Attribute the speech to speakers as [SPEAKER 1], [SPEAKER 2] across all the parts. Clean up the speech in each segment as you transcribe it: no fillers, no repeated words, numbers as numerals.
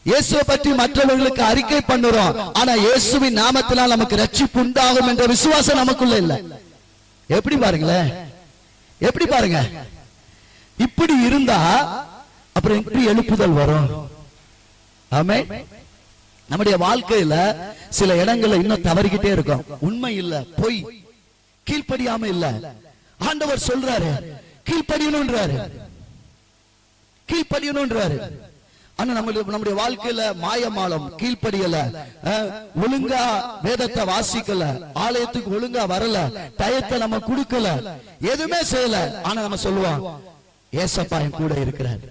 [SPEAKER 1] இயேசுவை பற்றி மற்றவர்களுக்கு அறிக்கை பண்ணுறோம், ஆனா இயேசுவின் நாமத்தினால் நமக்கு ரட்சிப்பு உண்டாகும் என்ற விசுவாசம் நமக்குள்ள இல்ல. எப்படி பாருங்களேன், எப்படி பாருங்க. இப்படி இருந்தா அப்புறம் எப்படி எழுப்புதல் வரும்? ஆமென். நம்முடைய வாழ்க்கையில சில இடங்கள்ல இன்னும் தவறிக்கிட்டே இருக்கும். உண்மை இல்ல, பொய், கீழ்ப்படியாம இல்ல. ஆண்டவர் சொல்றாரு கீழ்ப்படியணும்ன்றாரு, கீழ்ப்படியணும்ன்றாரு. ஆனா நம்முடைய வாழ்க்கையில மாயமாலம், கீழ்ப்படியல, ஒழுங்கா வேதத்தை வாசிக்கல, ஆலயத்துக்கு ஒழுங்கா வரல, டயத்தை நம்ம கொடுக்கல, எதுவுமே செய்யல. ஆனா நம்ம சொல்லுவோம் ஏசப்பா என் கூட இருக்கிறார்.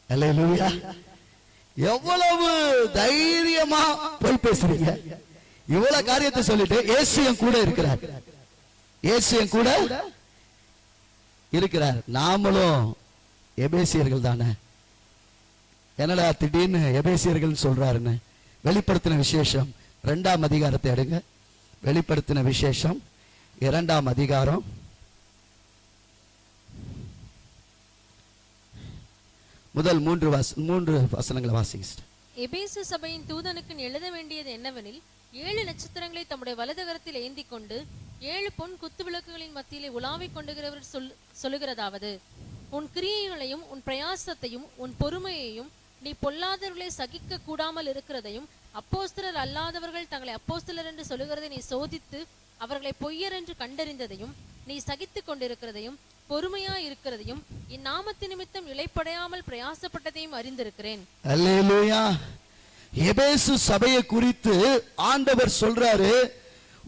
[SPEAKER 1] அல்லேலூயா. எவ்வளவு தைரியமா போய் பேசுறீங்க. இவ்வளவு காரியத்தை சொல்லிட்டு இயேசு என் கூட இருக்கிறார், இயேசு என் கூட இருக்கிறார். நாமளும் எபேசியர்கள் தானே. என்னடா திடீர்னு எபேசியர்கள் சொல்றாருன்னு? வெளிப்படுத்தின விசேஷம் 2ஆம் அதிகாரத்தை எடுங்க. வெளிப்படுத்தின விசேஷம் 2ஆம் அதிகாரம் முதல் 3 வசனங்களை வாசிங்க.
[SPEAKER 2] எபேசு சபையின் தூதனுக்கு எழுத வேண்டியது என்னவெனில், 7 நட்சத்திரங்களை தம்முடைய வலது கரத்தில் ஏந்தி கொண்டு 7 பொன் குத்து விளக்குகளின் மத்தியிலே உலாவிக் கொண்டுகிறவர் சொல்லுகிறதாவது, உன் கிரியைகளையும் உன் பிரயாசத்தையும் உன் பொறுமையையும் நீ பொல்லாதவர்களை சகிக்க கூடாமல் இருக்கிறதையும் அப்போஸ்தலர் அல்லாதவர்கள் தங்களை அப்போஸ்தலர் என்று சொல்லுகிறதை நீ சோதித்து அவர்களை பொய்யர் என்று கண்டறிந்ததையும் நீ சகித்து கொண்டிருக்கிறதையும் பொறுமையா இருக்கிறதையும் இந்நாமத்து நிமித்தம் இளைப்படையாமல் பிரயாசப்பட்டதையும் அறிந்திருக்கிறேன்.
[SPEAKER 1] அல்லேலூயா. எபேசு சபையை குறித்து ஆண்டவர் சொல்றாரு,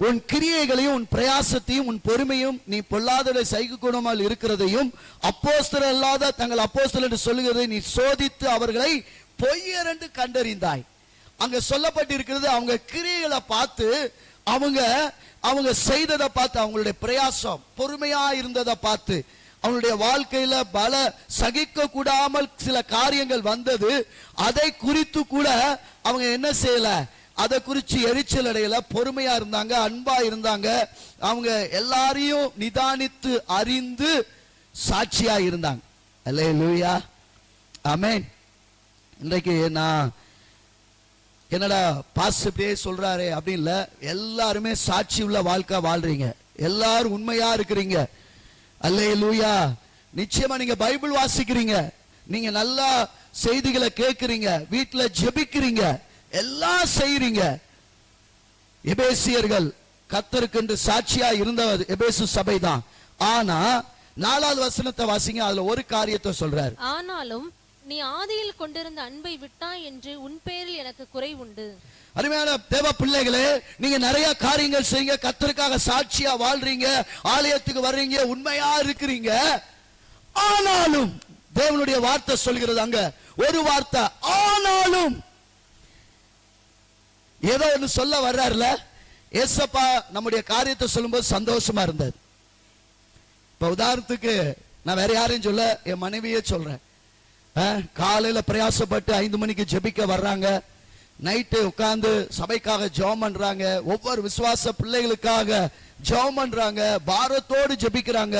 [SPEAKER 1] உன் கிரியைகளையும் உன் பிரயாசத்தையும் உன் பொறுமையும் நீ பொல்லாதவர்களை சகிக்க கூடாமல் இருக்கிறதையும் அப்போஸ்தலர் அல்லாத தங்கள் அப்போஸ்தலர் என்று சொல்லுகிறதை நீ சோதித்து அவர்களை பொய்யர் என்று கண்டறிந்தாய். அங்க சொல்லப்பட்டிருக்கிறது, அவங்க கிரியைகளை பார்த்து, அவங்க செய்ததை பார்த்து, அவங்களுடைய பிரயாசம் பொறுமையா இருந்ததை பார்த்து, அவங்களுடைய வாழ்க்கையில பல சகிக்க கூடாமல் சில காரியங்கள் வந்தது. அதை குறித்து கூட அவங்க என்ன செய்யல, அதை குறித்து எரிச்சல் அடையல, பொறுமையா இருந்தாங்க, அன்பா இருந்தாங்க. அவங்க எல்லாரையும் நிதானித்து அறிந்து சாட்சியா இருந்தாங்க. அல்லேலூயா. ஆமென். இன்றைக்கு நான் என்னடா பாஸ்டர் இப்படியே சொல்றாரு அப்படி இல்ல, எல்லாருமே சாட்சி உள்ள வாழ்க்கை வாழ்றீங்க, எல்லாரும் உண்மையா இருக்கிறீங்க. அல்லேலூயா. நிச்சயமா நீங்க பைபிள் வாசிக்கிறீங்க, நீங்க நல்லா செய்திகளை கேட்கிறீங்க, வீட்டுல ஜெபிக்கிறீங்க, எல்லாம் செய்றீங்க. எபேசியர்கள் கர்த்தருக்கு என்று சாட்சியா இருந்தவர் எபேசு சபைதான். ஆனா 4வது வசனத்தை வாசிங்க, அதுல ஒரு காரியத்தை சொல்றாரு.
[SPEAKER 2] ஆனாலும் நீ ஆதியில் கொண்டிருந்த அன்பை விட்டாய் என்று உன் பேரில் எனக்கு குறை உண்டு.
[SPEAKER 1] அருமையான தேவ பிள்ளைகளே, நீங்க நிறைய காரியங்கள் செய்யுங்க, கர்த்தருக்காக சாட்சியா வாழ்றீங்க, ஆலயத்துக்கு வர்றீங்க, உண்மையா இருக்கிறீங்க. ஆனாலும் தேவனுடைய வார்த்தை சொல்கிறது, அங்க ஒரு வார்த்தை ஆனாலும். ஏதோ ஒன்று சொல்ல வர்றாருல, ஏசப்பா நம்முடைய காரியத்தை சொல்லும்போது சந்தோஷமா இருந்தது. இப்ப உதாரணத்துக்கு நான் வேற யாரையும் சொல்ல, என் மனைவியே சொல்றேன். காலையில பிரயாசப்பட்டு 5 மணிக்கு ஜெபிக்க வர்றாங்க, நைட்டு உட்கார்ந்து சபைக்காக ஜெபம் பண்றாங்க, ஒவ்வொரு விசுவாச பிள்ளைகளுக்காக ஜெபம் பண்றாங்க, பாரத்தோடு ஜெபிக்கிறாங்க,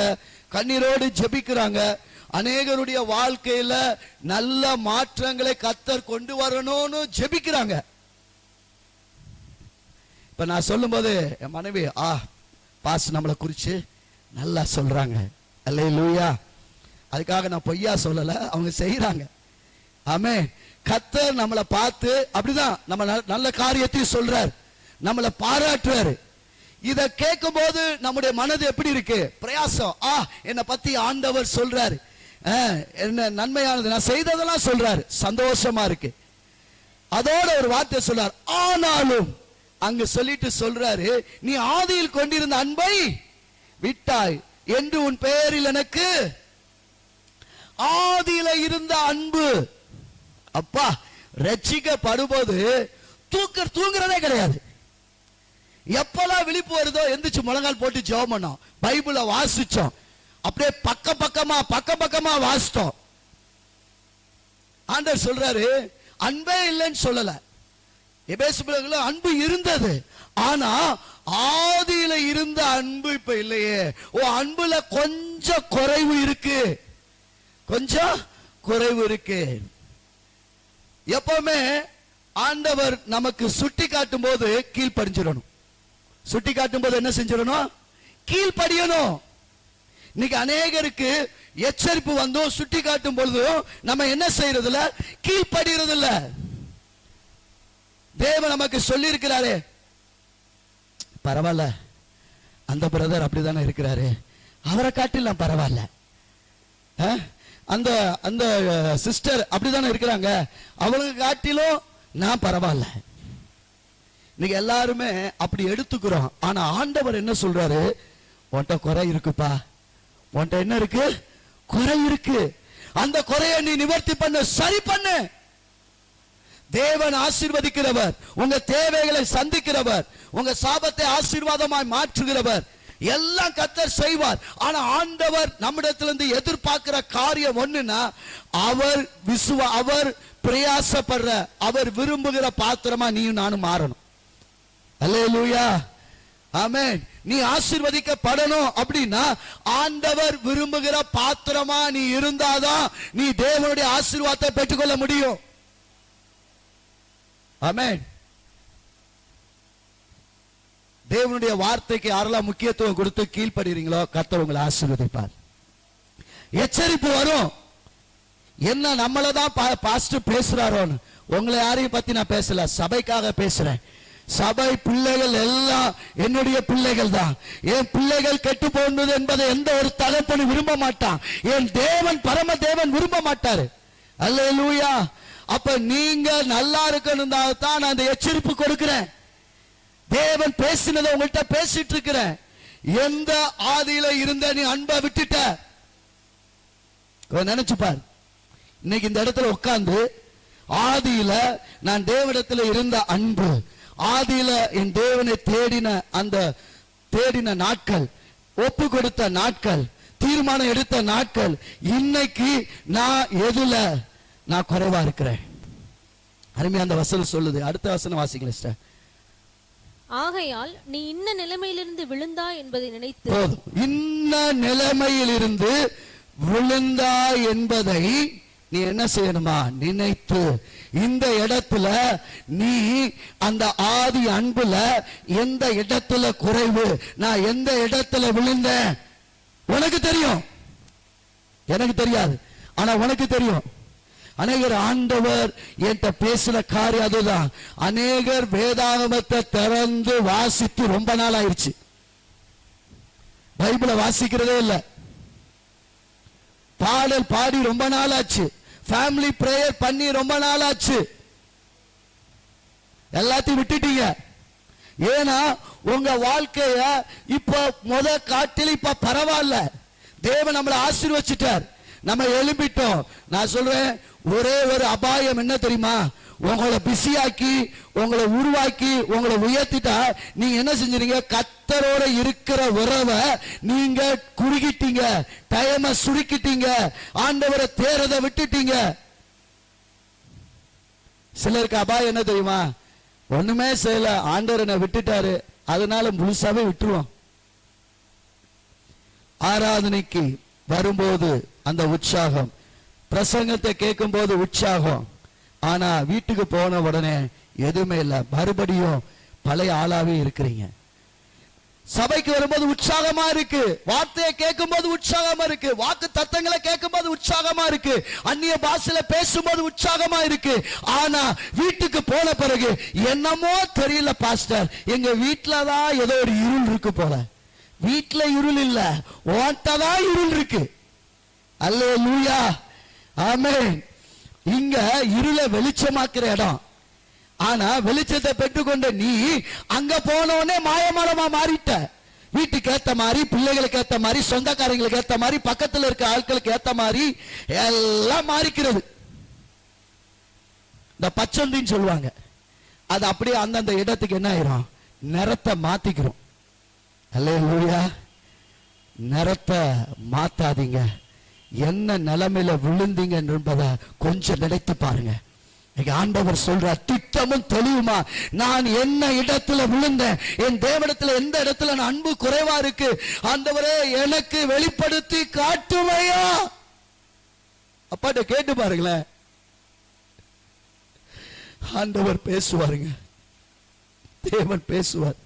[SPEAKER 1] கண்ணீரோடு ஜெபிக்கிறாங்க. அநேகருடைய வாழ்க்கையில நல்ல மாற்றங்களை கர்த்தர் கொண்டு வரணும்னு ஜெபிக்கிறாங்க. இப்ப நான் சொல்லும் போது என் மனைவி பாஸ் நம்மளை குறிச்சு நல்லா சொல்றாங்க. அல்லேலூயா. அதுக்காக நான் பொய்யா சொல்லல, அவங்க செய்யறாங்க. ஆமென். கர்த்தர் நம்மளை பார்த்து அப்படிதான் நம்ம நல்ல காரியத்தையும் சொல்றார், நம்மளை பாராட்டுறாரு. இத கேட்கும் போது நம்முடைய மனது எப்படி இருக்கு? பிரயாசம். என்னை பத்தி ஆண்டவர் சொல்றாரு, என்ன நன்மையானது நான் செய்ததெல்லாம் சொல்றாரு, சந்தோஷமா இருக்கு. அதோட ஒரு வார்த்தை சொல்றார், ஆனாலும். அங்க சொல்லிட்டு சொல்றாரு, நீ ஆதியில் கொண்டிருந்த அன்பை விட்டாய் என்று உன் பெயரில் எனக்கு. ஆதியில இருந்த அன்பு. அப்பா, ரட்சிக்கப்படும்போது தூங்குறதே கிடையாது. எப்பெல்லாம் விழிப்பு வருதோ எந்திரிச்சு முழங்கால் போட்டு ஜெபம் பண்ணோம், பைபிளை வாசிச்சோம், அப்படியே பக்கமா வாசித்தோம். ஆண்டவர் சொல்றாரு, அன்பே இல்லைன்னு சொல்லல, எபேசுல அன்பு இருந்தது, ஆனா ஆதியில இருந்த அன்பு இப்ப இல்லையே. அன்புல கொஞ்சம் குறைவு இருக்கு, கொஞ்சம் குறைவு இருக்கு. எப்பவுமே ஆண்டவர் நமக்கு சுட்டி காட்டும் போது கீழ்ப்படிஞ்சிடணும். சுட்டி காட்டும் போது என்ன செஞ்சிடணும்? கீழ்ப்படியணும். இன்னைக்கு அநேகருக்கு எச்சரிப்பு வந்தும் சுட்டி காட்டும் பொழுதும் நம்ம என்ன செய்யறது இல்ல? கீழ்ப்படுகிறது இல்ல. தேவன் நமக்கு சொல்லி இருக்கிறாரே, பரவாயில்ல அந்த பிரதர் அப்படிதானே இருக்கிறாரு, அவரை காட்டிலாம் பரவாயில்ல, அந்த அந்த சிஸ்டர் அப்படிதானே இருக்கிறாங்க, அவங்களுக்கு காட்டிலும் நான் பரவாயில்ல. இன்னைக்கு எல்லாருமே அப்படி எடுத்துக்கிறோம். ஆனா ஆண்டவர் என்ன சொல்றாரு? உன்கிட்ட குறை இருக்குப்பா, உன்கிட்ட என்ன இருக்கு? குறை இருக்கு. அந்த குறையை நீ நிவர்த்தி பண்ணு, சரி பண்ணு. தேவன் ஆசீர்வதிக்கிறவர், உங்க தேவைகளை சந்திக்கிறவர், உங்க சாபத்தை ஆசீர்வாதமாய் மாற்றுகிறவர், எல்லாம் கர்த்தர் செய்வார். ஆனா ஆண்டவர் நம்மிடத்திலிருந்து எதிர்பார்க்கிற காரியம் ஒண்ணுன்னா, அவர் பிரயாசப்படுற, அவர் விரும்புகிற பாத்திரமா நீயும் நானும் மாறணும். அல்லேலூயா, ஆமென். நீ ஆசீர்வதிக்கப்படணும் அப்படின்னா ஆண்டவர் விரும்புகிற பாத்திரமா நீ இருந்தாதான் நீ தேவனுடைய ஆசீர்வாதத்தை பெற்றுக்கொள்ள முடியும். ஆமென். தேவனுடைய வார்த்தைக்கு யாரெல்லாம் முக்கியத்துவம் கொடுத்து கீழ்ப்படுறீங்களோ கர்த்தர் உங்களை ஆசீர்வதிப்பார். எச்சரிப்பு வரும். என்ன நம்மளதான் பாஸ்டர் பேசுறாரோன்னு, உங்களை யாரையும் பத்தி நான் பேசல, சபைக்காக பேசுறேன். சபை பிள்ளைகள் எல்லாம் என்னுடைய பிள்ளைகள் தான். என் பிள்ளைகள் கெட்டு போனது என்பதை எந்த ஒரு தகப்பனும் விரும்ப மாட்டான். என் தேவன், பரம தேவன் விரும்ப மாட்டாரு. அல்லேலூயா. அப்ப நீங்க நல்லா இருக்கணும் தான் நான் அந்த எச்சரிப்பு கொடுக்கிறேன். தேவன் பேசினதை உங்கள்கிட்ட பேசிட்டு இருக்கிறேன். எந்த ஆதியில இருந்த நீ அன்பை விட்டுட்ட, நினைச்சு பார். இன்னைக்கு இந்த இடத்துல உட்கார்ந்து ஆதியில நான் தேவனிடத்துல இருந்த அன்பு, ஆதியில என் தேவனை தேடின நாட்கள், ஒப்பு கொடுத்த நாட்கள், தீர்மானம் எடுத்த நாட்கள், இன்னைக்கு நான் எதுல நான் குறைவா இருக்கிறேன். அருமையா அந்த வசனம் சொல்லுது. அடுத்த வசனம் வாசிக்கல சிஸ்டர்.
[SPEAKER 2] ஆகையால் நீ இன்ன நிலைமையிலிருந்து விழுந்தாய் என்பதை நினைத்து,
[SPEAKER 1] இன்ன நிலைமையிலிருந்து விழுந்தாய் என்பதை நீ என்ன செய்யணுமா? நினைத்து. இந்த இடத்துல நீ அந்த ஆதி அன்புல எந்த இடத்துல குறைவு, நான் எந்த இடத்துல விழுந்தேன் உனக்கு தெரியும், எனக்கு தெரியாது. ஆனா உனக்கு தெரியும். அநேகர் ஆண்டவர் என்கிட்ட பேசுற காரியம் அதுதான். அநேகர் வேதாகமத்தை திறந்து வாசித்து ரொம்ப நாள் ஆயிடுச்சு, பைபிளை வாசிக்கிறதே இல்லை. பாடல் பாடி ரொம்ப நாள் ஆச்சு, ஃபேமிலி பிரேயர் பண்ணி ரொம்ப நாள் ஆச்சு. எல்லாத்தையும் விட்டுட்டீங்க. ஏன்னா உங்க வாழ்க்கைய இப்ப காட்டில் இப்ப பரவாயில்ல. தேவன் நம்மளை ஆசீர்வச்சிட்டார், நம்ம எழும்பிட்டோம். நான் சொல்றேன், ஒரே ஒரு அபாயம் என்ன தெரியுமா? உங்களை பிஸியாக்கி, உங்களை உருவாக்கி, உங்களை உயர்த்திட்டா நீங்க என்ன செஞ்சீங்க? கர்த்தரோட இருக்கிற உறவை நீங்க குறுகிட்டீங்க, டைமை சுருக்கிட்டீங்க, ஆண்டவரை தேரதை விட்டுட்டீங்க. சிலருக்கு அபாயம் என்ன தெரியுமா? ஒண்ணுமே செய்யல, ஆண்டவர் என்ன விட்டுட்டாரு, அதனால முழுசாவே விட்டுருவோம். ஆராதனைக்கு வரும்போது அந்த உற்சாகம், பிரசங்கத்தை கேட்கும் போது உற்சாகம், ஆனா வீட்டுக்கு போன உடனே எதுவுமே இல்ல, மறுபடியும் பழைய ஆளாவே இருக்கிறீங்க. சபைக்கு வரும்போது உற்சாகமா இருக்கு, வார்த்தையை கேட்கும் போது உற்சாகமா இருக்கு, வாக்கு தத்தங்களை கேட்கும் போது உற்சாகமா இருக்கு, அந்நிய பாஷையில பேசும்போது உற்சாகமா இருக்கு. ஆனா வீட்டுக்கு போன பிறகு என்னமோ தெரியல பாஸ்டர், எங்க வீட்டுலதான் ஏதோ ஒரு இருள் இருக்கு போல. வீட்டுல இருள் இல்ல, ஓட்டதான் இருள் இருக்கு. அல்லேலூயா, ஆமென். இங்க இருளை வெளிச்சமாக்குற இடம். ஆனா வெளிச்சத்தை பெற்றுக்கொண்ட நீ அங்க போனோடனே மாயமானமா மாறிட்ட. வீட்டுக்கு ஏத்த மாதிரி, பிள்ளைகளுக்கு ஏத்த மாதிரி, சொந்தக்காரங்களுக்கு ஏத்த மாதிரி, பக்கத்துல இருக்க ஆட்களுக்கு ஏத்த மாதிரி எல்லாம் மாறிக்கிறது. இந்த பச்சந்தின்னு சொல்லுவாங்க, அது அப்படியே அந்தந்த இடத்துக்கு என்ன ஆயிரும்? நிறத்தை மாத்திக்கிறோம். அல்லேலூயா. நிறத்தை மாத்தாதீங்க. என்ன நிலைமையில விழுந்தீங்க என்பதை கொஞ்சம் நினைத்து பாருங்க. ஆண்டவர் சொல்ற திட்டமும் தெளிவுமா, நான் என்ன இடத்துல விழுந்தேன், என் தேவனிடத்துல எந்த இடத்துல நான் அன்பு குறைவா இருக்கு, ஆண்டவரே எனக்கு வெளிப்படுத்தி காட்டுமையா. அப்பாட்ட கேட்டு பாருங்களேன். ஆண்டவர் பேசுவாருங்க, தேவன் பேசுவார்.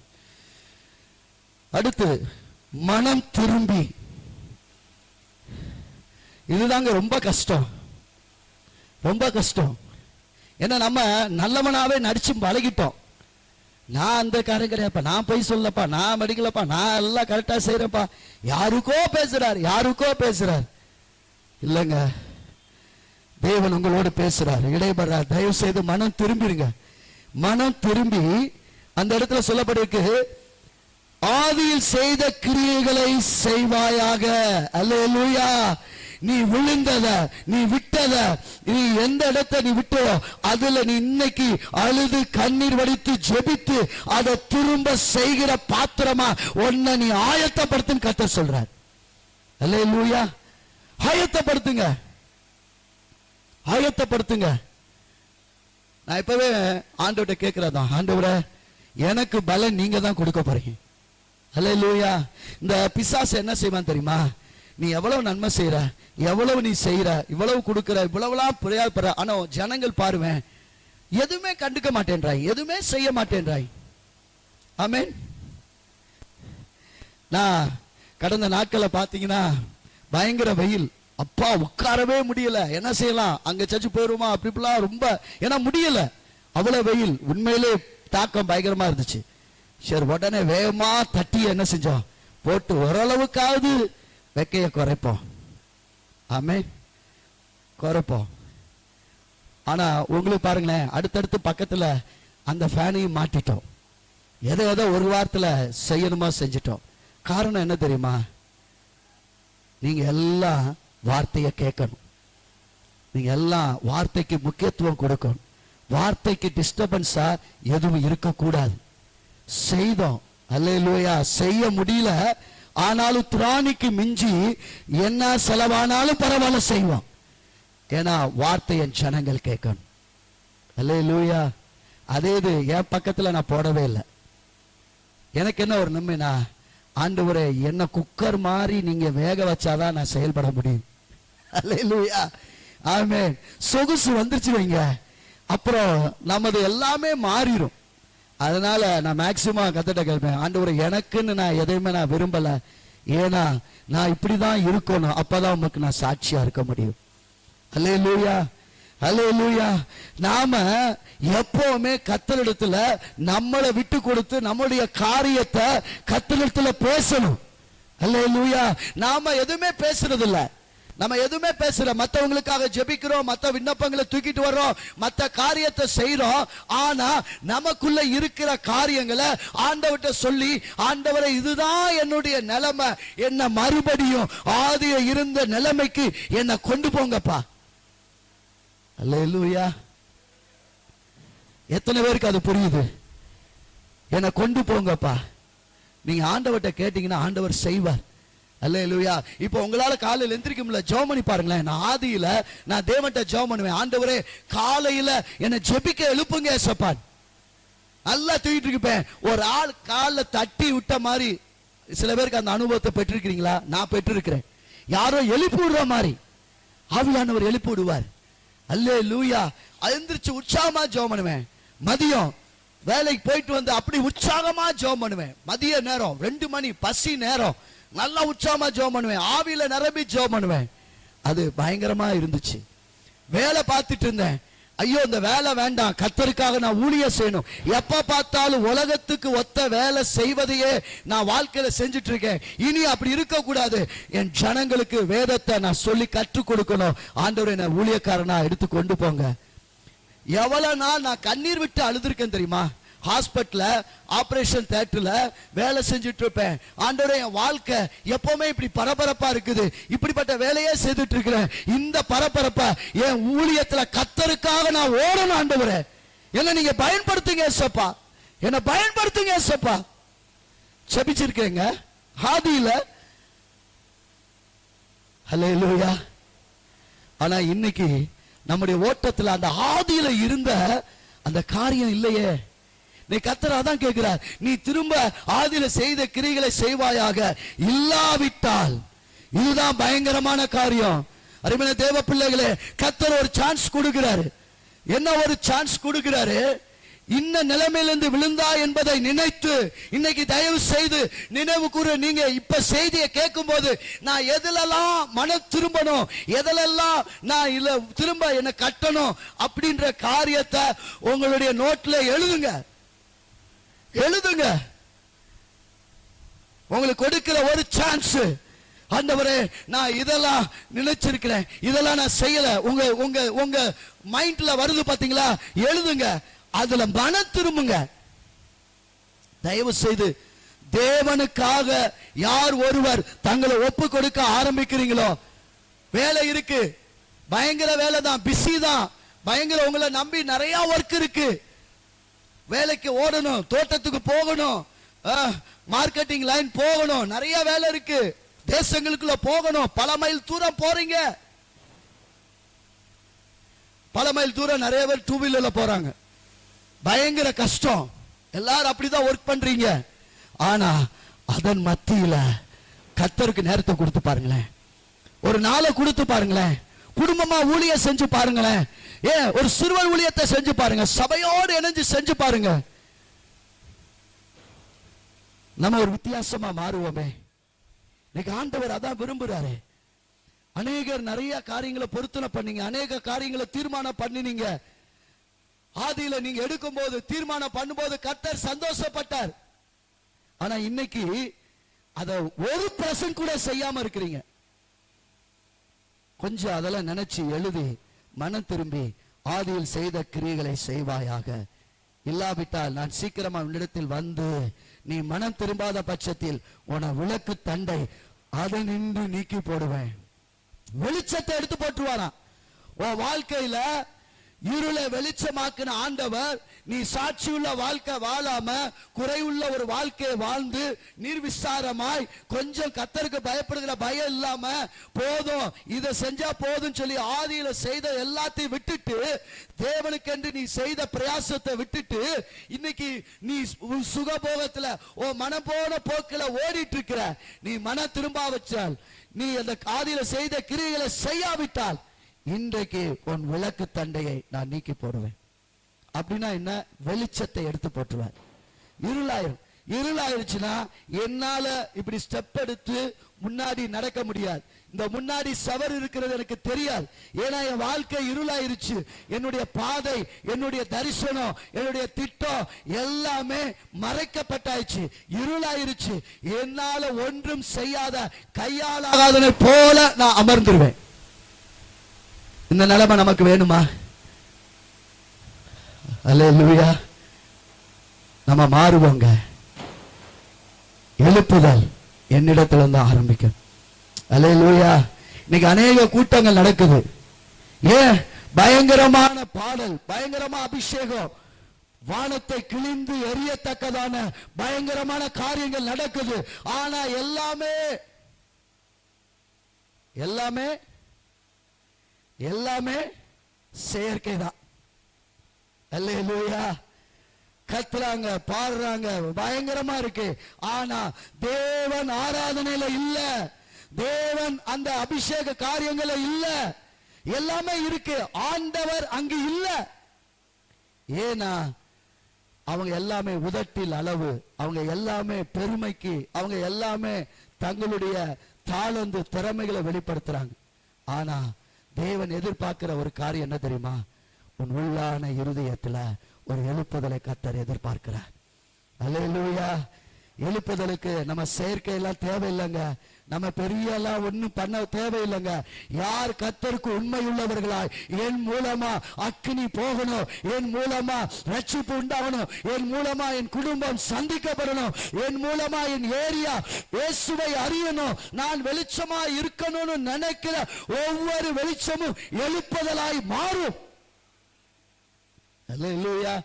[SPEAKER 1] அடுத்து மனம் திரும்பி, இதுதாங்க ரொம்ப கஷ்டம், ரொம்ப கஷ்டம். ஏன்னா நம்ம நல்லவனாவே நடிச்சு பழகிட்டோம். நான் அந்த காரம் கிடையாதுப்பா, நான் போய் சொல்லப்பா, நான் மடிக்கலப்பா, நான் எல்லாம் கரெக்டா செய்யறப்பா. யாருக்கோ பேசுறார், யாருக்கோ பேசுறார். இல்லைங்க, தேவன் உங்களோடு பேசுறார், இடைபடுறார். தயவு செய்து மனம் திரும்பிடுங்க. மனம் திரும்பி, அந்த இடத்துல சொல்லப்பட்டிருக்கு, ஆதியில் செய்த கிரியைகளை செய்வாயாக. அல்லேலூயா. நீ விழுந்தத, நீ விட்டத, நீ எந்த இடத்தை நீ விட்டோ அதுல நீ இன்னைக்கு அழுது கண்ணீர் வடித்து ஜெபித்து அதை திரும்ப செய்கிற பாத்திரமா உன்னை நீ ஆயத்தப்படுத்துன்னு கர்த்தர் சொல்றார். அல்லேலூயா. ஆயத்தப்படுத்துங்க, ஆயத்தப்படுத்துங்க. நான் இப்பவே ஆண்டவர்கிட்ட கேட்கிறதான், ஆண்டவரே எனக்கு பலன் நீங்க தான் கொடுக்க போறீங்க. அல்லேலூயா. இந்த பிசாசு என்ன செய்வான் தெரியுமா? நீ எவ்வளவு நன்மை செய்யற, எவ்வளவு நீ செய்யற, இவ்வளவு கொடுக்கிற, இவ்வளவுலாம் பிரயாசப்படுற, ஆனா ஜனங்கள் பாருவேன் எதுவுமே கண்டுக்க மாட்டேன்றாய், எதுவுமே செய்ய மாட்டேன்றாய். ஆமென். நான் கடந்த நாட்களை பாத்தீங்கன்னா பயங்கர வெயில், அப்பா உட்காரவே முடியல. என்ன செய்யலாம், அங்க சர்ச்சு போயிருமா அப்படிலாம் ரொம்ப, ஏன்னா முடியல, அவ்வளவு வெயில். உண்மையிலே தாக்கம் பயங்கரமா இருந்துச்சு. சரி, உடனே வேகமா தட்டி என்ன செஞ்சோம், போட்டு ஓரளவுக்காவது வெக்கைய குறைப்போம். ஆமென், குறைப்போம். ஆனா உங்களுக்கு பாருங்களேன், அடுத்தடுத்து பக்கத்துல அந்த ஃபேனையும் மாட்டிட்டோம். எதை ஒரு வாரத்துல செய்யணுமா செஞ்சிட்டோம். காரணம் என்ன தெரியுமா? நீங்க எல்லாம் வார்த்தையை கேட்கணும், நீங்க எல்லாம் வார்த்தைக்கு முக்கியத்துவம் கொடுக்கணும். வார்த்தைக்கு டிஸ்டர்பன்ஸா எதுவும் இருக்கக்கூடாது. செய்தோம், அல்லேலூயா. செய்ய முடியல, ஆனாலும் திராணிக்கு மிஞ்சி என்ன செலவானாலும் பரவாயில்ல செய்வோம். ஏன்னா வார்த்தையை ஜனங்கள் கேட்கணும். அல்லேலூயா. அதே இது என் பக்கத்துல நான் போடவே இல்லை. எனக்கு என்ன ஒரு நன்மைனா, ஆண்டவரே என்ன குக்கர் மாதிரி நீங்க வேக வச்சாதான் நான் செயல்பட முடியும். அல்லேலூயா. ஆமென். சொகுசு வந்துருச்சு வைங்க, அப்புறம் நமது எல்லாமே மாறிடும். அதனால நான் மேக்சிமம் கத்திட்ட கேட்பேன், ஆண்டவரே எனக்குன்னு நான் எதையுமே நான் விரும்பல, ஏன்னா நான் இப்படிதான் இருக்கணும், அப்பதான் உங்களுக்கு நான் சாட்சியா இருக்க முடியும். அல்லேலூயா, அல்லேலூயா. நாம எப்பவுமே கர்த்தரிடத்துல நம்மளை விட்டு கொடுத்து நம்மளுடைய காரியத்தை கர்த்தரிடத்துல பேசணும். அல்லேலூயா. நாம எதுவுமே பேசுறது இல்ல, நம்ம எதுவுமே பேசல. மற்றவங்களுக்காக ஜெபிக்கிறோம், மற்ற விண்ணப்பங்களை தூக்கிட்டு வர்றோம், மற்ற காரியத்தை செய்யறோம். ஆனா நமக்குள்ள இருக்கிற காரியங்களை ஆண்டவர்கிட்ட சொல்லி, ஆண்டவரை இதுதான் என்னுடைய நிலைமை, என்ன மறுபடியும் ஆதிய இருந்த நிலைமைக்கு என்ன கொண்டு போங்கப்பா. அல்லேலூயா. எத்தனை பேருக்கு அது புரியுது? என்ன கொண்டு போங்கப்பா. நீங்க ஆண்டவர்கிட்ட கேட்டீங்கன்னா ஆண்டவர் செய்வார். அல்லேலூயா. இப்போ உங்களால காலையில் எந்திரிக்க முடியல, ஜெபம் பண்ணி பாருங்களேன். நான் ஆதியில நான் தேவன்கிட்ட ஜெபம் பண்ணுவேன், ஆண்டவரே காலையில என்ன ஜெபிக்க எழுப்புங்க ஏசப்பா. நல்லா தூக்கிட்டு இருப்பேன், ஒரு ஆள் கால தட்டி விட்ட மாதிரி. சில பேருக்கு அந்த அனுபவத்தை பெற்றிருக்கிறீங்களா? நான் பெற்றிருக்கிறேன். யாரோ எழுப்பி விடுற மாதிரி ஆவியானவர் எழுப்பி விடுவார். அல்லேலூயா. எந்திரிச்சு உற்சாகமா ஜெபம் பண்ணுவேன். மதியம் வேலைக்கு போயிட்டு வந்து அப்படி உற்சாகமா ஜெபம் பண்ணுவேன். மதிய நேரம் 2 மணி பசி நேரம் நல்லா உற்சாகமா ஜெபம் பண்ணுவேன், ஆவியில நிரம்பி ஜெபம் பண்ணுவேன். அது பயங்கரமா இருந்துச்சு. வேலை பார்த்துட்டு இருந்தேன், ஐயோ இந்த வேலை வேண்டாம், கர்த்தருக்காக நான் ஊழியம் செய்யணும். எப்ப பார்த்தாலும் உலகத்துக்கு ஒத்த வேலை செய்வதையே நான் வாழ்க்கையில செஞ்சுட்டு இருக்கேன். இனி அப்படி இருக்க கூடாது, என் ஜனங்களுக்கு வேதத்தை நான் சொல்லி கற்றுக் கொடுக்கணும். ஆண்டவரே என்ன ஊழியக்காரனா எடுத்து கொண்டு போங்க. எவ்வளவு நாள் நான் கண்ணீர் விட்டு அழுதுருக்கேன் தெரியுமா? ஹாஸ்பிட்டல்ல ஆபரேஷன் தியேட்டர்ல வேலை செஞ்சுட்டு இருப்பேன். ஆண்டவரே என் வாழ்க்கை எப்பவுமே இப்படி பரபரப்பா இருக்குது, இப்படிப்பட்ட வேலையே செய்துட்டு இருக்கிறேன். இந்த பரபரப்பா என் ஊழியத்துல கர்த்தருக்காக நான் ஓடணும். ஆண்டவரே என்ன நீங்க பயன்படுத்துங்க ஏசப்பா, என்ன பயன்படுத்துங்க ஏசப்பா. செபிச்சிருக்கேங்க ஆதியில. அல்லேலூயா. ஆனா இன்னைக்கு நம்முடைய ஓட்டத்துல அந்த ஆதியில இருந்த அந்த காரியம் இல்லையே. நீ கர்த்தர் அதான் கேட்கிறார், நீ திரும்ப ஆதியில செய்த கிரியைகளை செய்வாயாக. இல்லாவிட்டால் இதுதான் பயங்கரமான காரியம். அருமையான தேவ பிள்ளைகளே, கர்த்தர் ஒரு சான்ஸ் கொடுக்கிறாரு. என்ன ஒரு சான்ஸ் கொடுக்கிறாரு. இன்ன நிலைமையிலிருந்து விழுந்தா என்பதை நினைத்து இன்னைக்கு தயவு செய்து நினைவு கூற. நீங்க இப்ப செய்தியை கேட்கும் போது நான் எதுலெல்லாம் மனம் திரும்பணும், எதுலெல்லாம் நான் இல்ல திரும்ப என்ன கட்டணும் அப்படின்ற காரியத்தை உங்களுடைய நோட்ல எழுதுங்க. உங்களுக்கு கொடுக்கிற ஒரு சான்ஸ். ஆண்டவரே நான் இதெல்லாம் நினைச்சிருக்கிறேன், இதெல்லாம் நான் செய்யல. உங்க உங்க உங்க மைண்ட்ல வருது பாத்தீங்களா, எழுதுங்க. அதுல மனம் திரும்புங்க. தயவு செய்து தேவனுக்காக யார் ஒருவர் தங்களை ஒப்பு கொடுக்க ஆரம்பிக்கிறீங்களோ, வேலை இருக்கு, பயங்கர வேலை தான், பிஸி தான், பயங்கர உங்களை நம்பி நிறைய ஒர்க் இருக்கு. வேலைக்கு ஓடணும், தோட்டத்துக்கு போகணும், மார்க்கெட்டிங் லைன் போகணும், நிறைய வேலை இருக்கு, தேசங்களுக்குள்ள போகணும், பல மைல் தூரம் போறீங்க. பல மைல் தூரம் நிறைய பேர் டூ வீலர்ல போறாங்க. பயங்கர கஷ்டம். எல்லாரும் அப்படிதான் ஒர்க் பண்றீங்க. ஆனா அதன் மத்தியில கர்த்தருக்கு நேரத்தை கொடுத்து பாருங்களேன், ஒரு நாளை கொடுத்து பாருங்களேன், குடும்பமா ஊழியம் செஞ்சு பாருங்களேன், ஒரு சிறுவர் ஊழியத்தை செஞ்சு பாருங்க, சபையோடு இணைஞ்சு செஞ்சு பாருங்க. நம்ம ஒரு வித்தியாசமா மாறுவோமே. இன்னைக்கு ஆண்டவர் அதான் விரும்புறாரு. அநேகர் நிறைய காரியங்களை பொருத்தனை பண்ணீங்க, அநேக காரியங்களை தீர்மானம் பண்ணினீங்க. ஆதியில நீங்க எடுக்கும் போது தீர்மானம் பண்ணும்போது கர்த்தர் சந்தோஷப்பட்டார். ஆனா இன்னைக்கு அத 1% கூட செய்யாம இருக்கிறீங்க. கொஞ்சம் அதெல்லாம் நினைச்சு எழுதி மனம் திரும்பி ஆதியில் செய்த கிரியைகளை செய்வாயாக. இல்லாவிட்டால் நான் சீக்கிரமா உன்னிடத்தில் வந்து நீ மனம் திரும்பாத பட்சத்தில் உன விளக்கு தண்டை அதை நின்று நீக்கி போடுவேன். வெளிச்சத்தை எடுத்து போட்டுருவாராம். உன் வாழ்க்கையில இருளை வெளிச்சமாக்கின ஆண்டவர் நீ சாட்சியுள்ள வாழ்க்கை வாழாம குறையுள்ள ஒரு வாழ்க்கையை வாழ்ந்து நிர்விசாரமாய் கொஞ்சம் கர்த்தருக்கு பயப்படுகிற பயம் இல்லாம போதும் இதை செஞ்சா போதும் சொல்லி ஆதியில செய்த எல்லாத்தையும் விட்டுட்டு தேவனுக்கென்று நீ செய்த பிரயாசத்தை விட்டுட்டு இன்னைக்கு நீ சுகபோகத்துல ஓ மனம் போன போக்கில ஓடிட்டு இருக்கிற. நீ மன திரும்ப வச்சால், நீ அந்த ஆதியில செய்த கிரியைகளை செய்யாவிட்டால் இன்றைக்கு உன் விளக்கு தண்டையை நான் நீக்கி போடுவேன். அப்படின்னா என்ன? வெளிச்சத்தை எடுத்து போட்டுருவேன். இருளாயிருச்சுன்னா என்னால இப்படி ஸ்டெப் எடுத்து முன்னாடி நடக்க முடியாது. இந்த முன்னாடி சவர் இருக்கிறது எனக்கு தெரியாது. ஏன்னா என் வாழ்க்கை இருளாயிருச்சு. என்னுடைய பாதை, என்னுடைய தரிசனம், என்னுடைய திட்டம் எல்லாமே மறைக்கப்பட்டாச்சு, இருளாயிருச்சு. என்னால ஒன்றும் செய்யாத கையாளாதனை போல நான் அமர்ந்துருவேன். இந்த நிலைமை நமக்கு வேணுமா? அல்லேலூயா. நம்ம மாறுவோங்க. எழுப்புதல் என்னிடத்துல இருந்து ஆரம்பிக்கும். அல்லேலூயா. இன்னைக்கு அநேக கூட்டங்கள் நடக்குது. ஏன்? பயங்கரமான பாடல், பயங்கரமான அபிஷேகம், வானத்தை கிழிந்து எரியத்தக்கதான பயங்கரமான காரியங்கள் நடக்குது. ஆனா எல்லாமே செயற்கை தான். அல்லேலூயா. கத்துறாங்க, பாடுறாங்க, பயங்கரமா இருக்கு. ஆனா தேவன் ஆராதனையில இல்ல, தேவன் அந்த அபிஷேக காரியங்கள இல்ல. எல்லாமே இருக்கு, ஆண்டவர் அங்கு இல்ல. ஏனா அவங்க எல்லாமே உதட்டில் அளவு, அவங்க எல்லாமே பெருமைக்கு, அவங்க எல்லாமே தங்களுடைய தாளந்து திறமைகளை வெளிப்படுத்துறாங்க. ஆனா தேவன் எதிர்பார்க்கிற ஒரு காரியம் என்ன தெரியுமா? உன் உள்ளான இருதயத்துல ஒரு எழுப்புதலை கர்த்தர் எதிர்பார்க்கிறார். அல்லேலூயா. எழுப்புதலுக்கு நம்ம செயற்கையெல்லாம் தேவையில்லைங்க, நம்ம பெரிய எல்லாம் ஒன்னும் பண்ண தேவையில்லைங்க. யார் கர்த்தருக்கு உண்மை உள்ளவர்களாய் என் மூலமா அக்கினி போகணும், என் மூலமா ரட்சிப்பு உண்டாகணும், என் மூலமா என் குடும்பம் சந்திக்கப்படணும், என் மூலமா என் ஏரியா இயேசுவை அறியணும், நான் வெளிச்சமா இருக்கணும்னு நினைக்கிற ஒவ்வொரு வெளிச்சமும் எழுப்புதலாய் மாறும். அல்லேலூயா.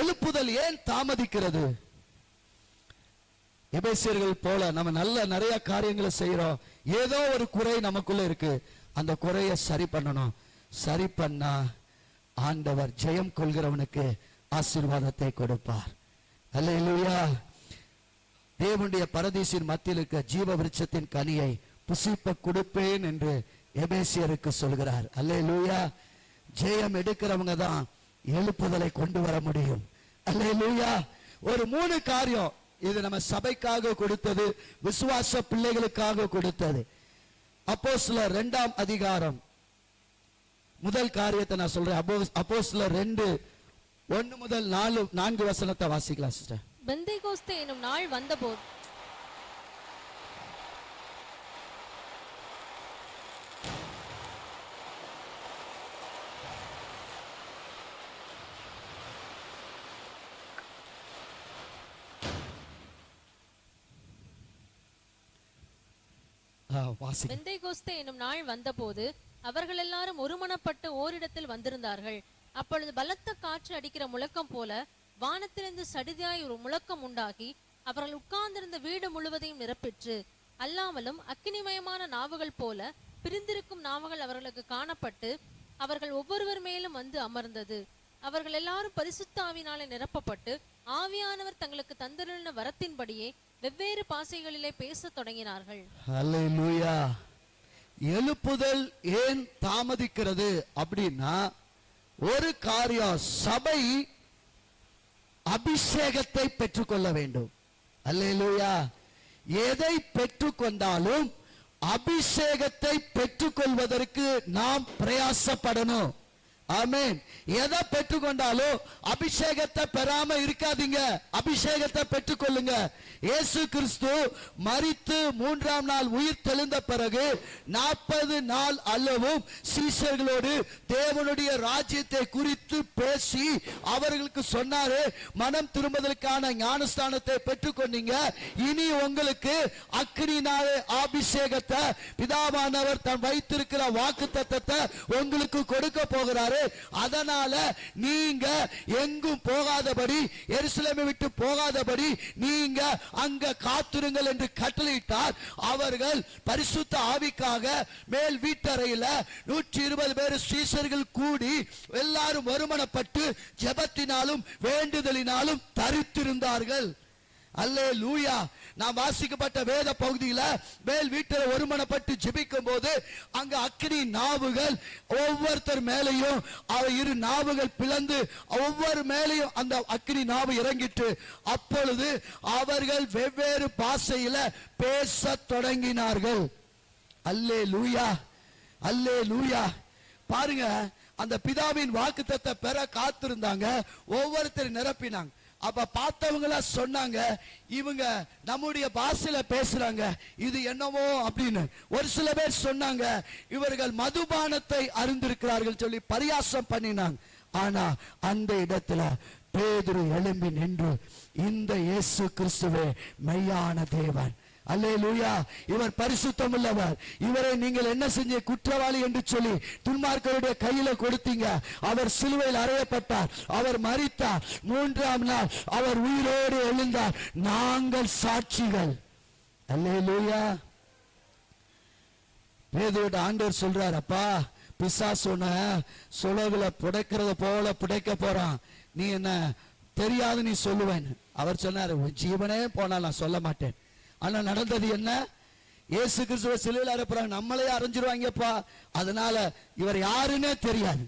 [SPEAKER 1] எழுப்புதல் ஏன் தாமதிக்கிறது? எபேசியர்கள் போல நம்ம நிறைய காரியங்களை செய்யறோம். ஏதோ ஒரு குறை நமக்குள்ள இருக்கு, அந்த குறையை சரி பண்ணணும். சரி பண்ணா ஆண்டவர் ஜெயம் கொள்கிறவனுக்கு ஆசீர்வாதத்தை கொடுப்பார். அல்லேலூயா. தேவனுடைய பரதீசின் மத்தியில் இருக்க ஜீவ விருட்சத்தின் கனியை புசிப்ப கொடுப்பேன் என்று எபேசியருக்கு சொல்கிறார். அல்லேலூயா. ஜெயம் எடுக்கிறவங்க தான் எழுப்புதலை கொண்டு வர முடியும். அல்லேலூயா. ஒரு 3 காரியம் இது நம்ம சபைக்காக கொடுத்தது, விசுவாச பிள்ளைகளுக்காக கொடுத்தது. அப்போஸ்தலர் 2ஆம் அதிகாரம் முதல் காரியத்தை நான் சொல்றேன். அப்போஸ்தலர் 2:1 முதல் 4 வசனத்தை வாசிக்கலாம் சிஸ்டர்.
[SPEAKER 2] பெந்தேகோஸ்தே எனும் நாள் வந்தபோது பெந்தேகோஸ்தே எனும் நாள் வந்தபோது அவர்கள் எல்லாரும் ஒருமனப்பட்டு ஓரிடத்தில் வந்திருந்தார்கள். அப்பொழுது பலத்த காற்று அடிக்கிற முழக்கம் போல வானத்திலிருந்து சடிதியாய் ஒரு முழக்கம் உண்டாகி அவர்கள் உட்கார்ந்திருந்த வீடு முழுவதையும் நிரப்பிற்று. அல்லாமலும் அக்கினிமயமான நாவுகள் போல பிரிந்திருக்கும் நாவுகள் அவர்களுக்கு காணப்பட்டு அவர்கள் ஒவ்வொருவர் மேலும் வந்து அமர்ந்தது. அவர்கள் எல்லாரும் பரிசுத்த ஆவியினாலே நிரப்பப்பட்டு ஆவியானவர் தங்களுக்கு தந்தருளின வரத்தின்படியே வெவ்வேறு பாஷைகளிலே பேசத் தொடங்கினார்கள்.
[SPEAKER 1] அல்லேலூயா. எழுப்புதல் ஏன் தாமதிக்கிறது அப்படின்னா, ஒரு காரியம், சபை அபிஷேகத்தை பெற்றுக்கொள்ள வேண்டும். அல்லேலூயா. எதை பெற்றுக்கொண்டாலும் அபிஷேகத்தை பெற்றுக்கொள்வதற்கு நாம் பிரயாசப்படணும். ஆமென். எதை பெற்றுக்கொண்டாலும் அபிஷேகத்தை பெறாம இருக்காதீங்க, அபிஷேகத்தை பெற்றுக்கொள்ளுங்க. இயேசு கிறிஸ்து மரித்து 3ஆம் நாள் உயிர் தெழுந்த பிறகு 40 நாள் அளவும் சீஷர்களோடு தேவனுடைய ராஜ்யத்தை குறித்து பேசி அவர்களுக்கு சொன்னாரு, மனம் திரும்புதலுக்கான ஞானஸ்தானத்தை பெற்றுக்கொண்டீங்க, இனி உங்களுக்கு அக்கினியினாலே அபிஷேகத்தை பிதாவானவர் தன் வைத்திருக்கிற வாக்குத்தத்தத்தை உங்களுக்கு கொடுக்க போகிறாரு. அதனால நீங்க எங்கும் போகாதபடி, எருசலேமை விட்டு போகாதபடி நீங்க அங்க காத்திருங்கள் என்று கட்டளையிட்டார். அவர்கள் பரிசுத்த ஆவிக்காக மேல் வீட்டறையில 120 பேர் சீஷர்கள் கூடி எல்லாரும் ஒருமனப்பட்டு ஜெபத்தினாலும் வேண்டுதலினாலும் தரித்திருந்தார்கள். அல்லேலூயா. நான் வாசிக்கப்பட்ட வேத பகுதியில மேல் வீட்டில் ஒருமனப்பட்டு ஜெபிக்கும் போது அங்க அக்கினி நாவுகள் ஒவ்வொருத்தர் மேலையும் இரு நாவுகள் பிளந்து ஒவ்வொரு மேலையும் அந்த அக்கினி நாவு இறங்கிட்டு அப்பொழுது அவர்கள் வெவ்வேறு பாஷையில பேச தொடங்கினார்கள். அல்லேலூயா. அல்லேலூயா. பாருங்க, அந்த பிதாவின் வாக்குத்தத்தத்தை பெற காத்திருந்தாங்க, ஒவ்வொருத்தர் நிரப்பினாங்க. அப்ப பார்த்தவங்கள சொன்னாங்க, இவங்க நம்முடைய பாஷையில பேசுறாங்க, இது என்னவோ அப்படின்னு. ஒரு சில பேர் சொன்னாங்க, இவர்கள் மதுபானத்தை அருந்திருக்கிறார்கள் சொல்லி பரியாசம் பண்ணினாங்க. ஆனா அந்த இடத்துல பேதுரு எழும்பி நின்று, இந்த இயேசு கிறிஸ்துவே மெய்யான தேவன், அல்லேலூயா, இவர் பரிசுத்தம் உள்ளவர், இவரை நீங்கள் என்ன செஞ்ச குற்றவாளி என்று சொல்லி துன்மார்க்கருடைய கையில கொடுத்தீங்க. அவர் சிலுவையில் அறையப்பட்டார், அவர் மரித்தார், 3ஆம் நாள் அவர் உயிரோடு எழுந்தார், நாங்கள் சாட்சிகள். அல்லேலூயா. பேதுருவோட ஆண்டவர் சொல்றார், அப்பா பிசாசுன சுலகுல புடைக்கிறத போல புடைக்க போறான், நீ என்ன தெரியாது நீ சொல்லுவேன். அவர் சொன்னார், உன் ஜீவனே போனால் நான் சொல்ல மாட்டேன். ஆனா நடந்தது என்ன? இயேசு கிறிஸ்துவ சிலுவையில் அறையப்படுறாங்க, நம்மளே அரைஞ்சிருவாங்கப்பா, அதனால இவர் யாருன்னே தெரியாது,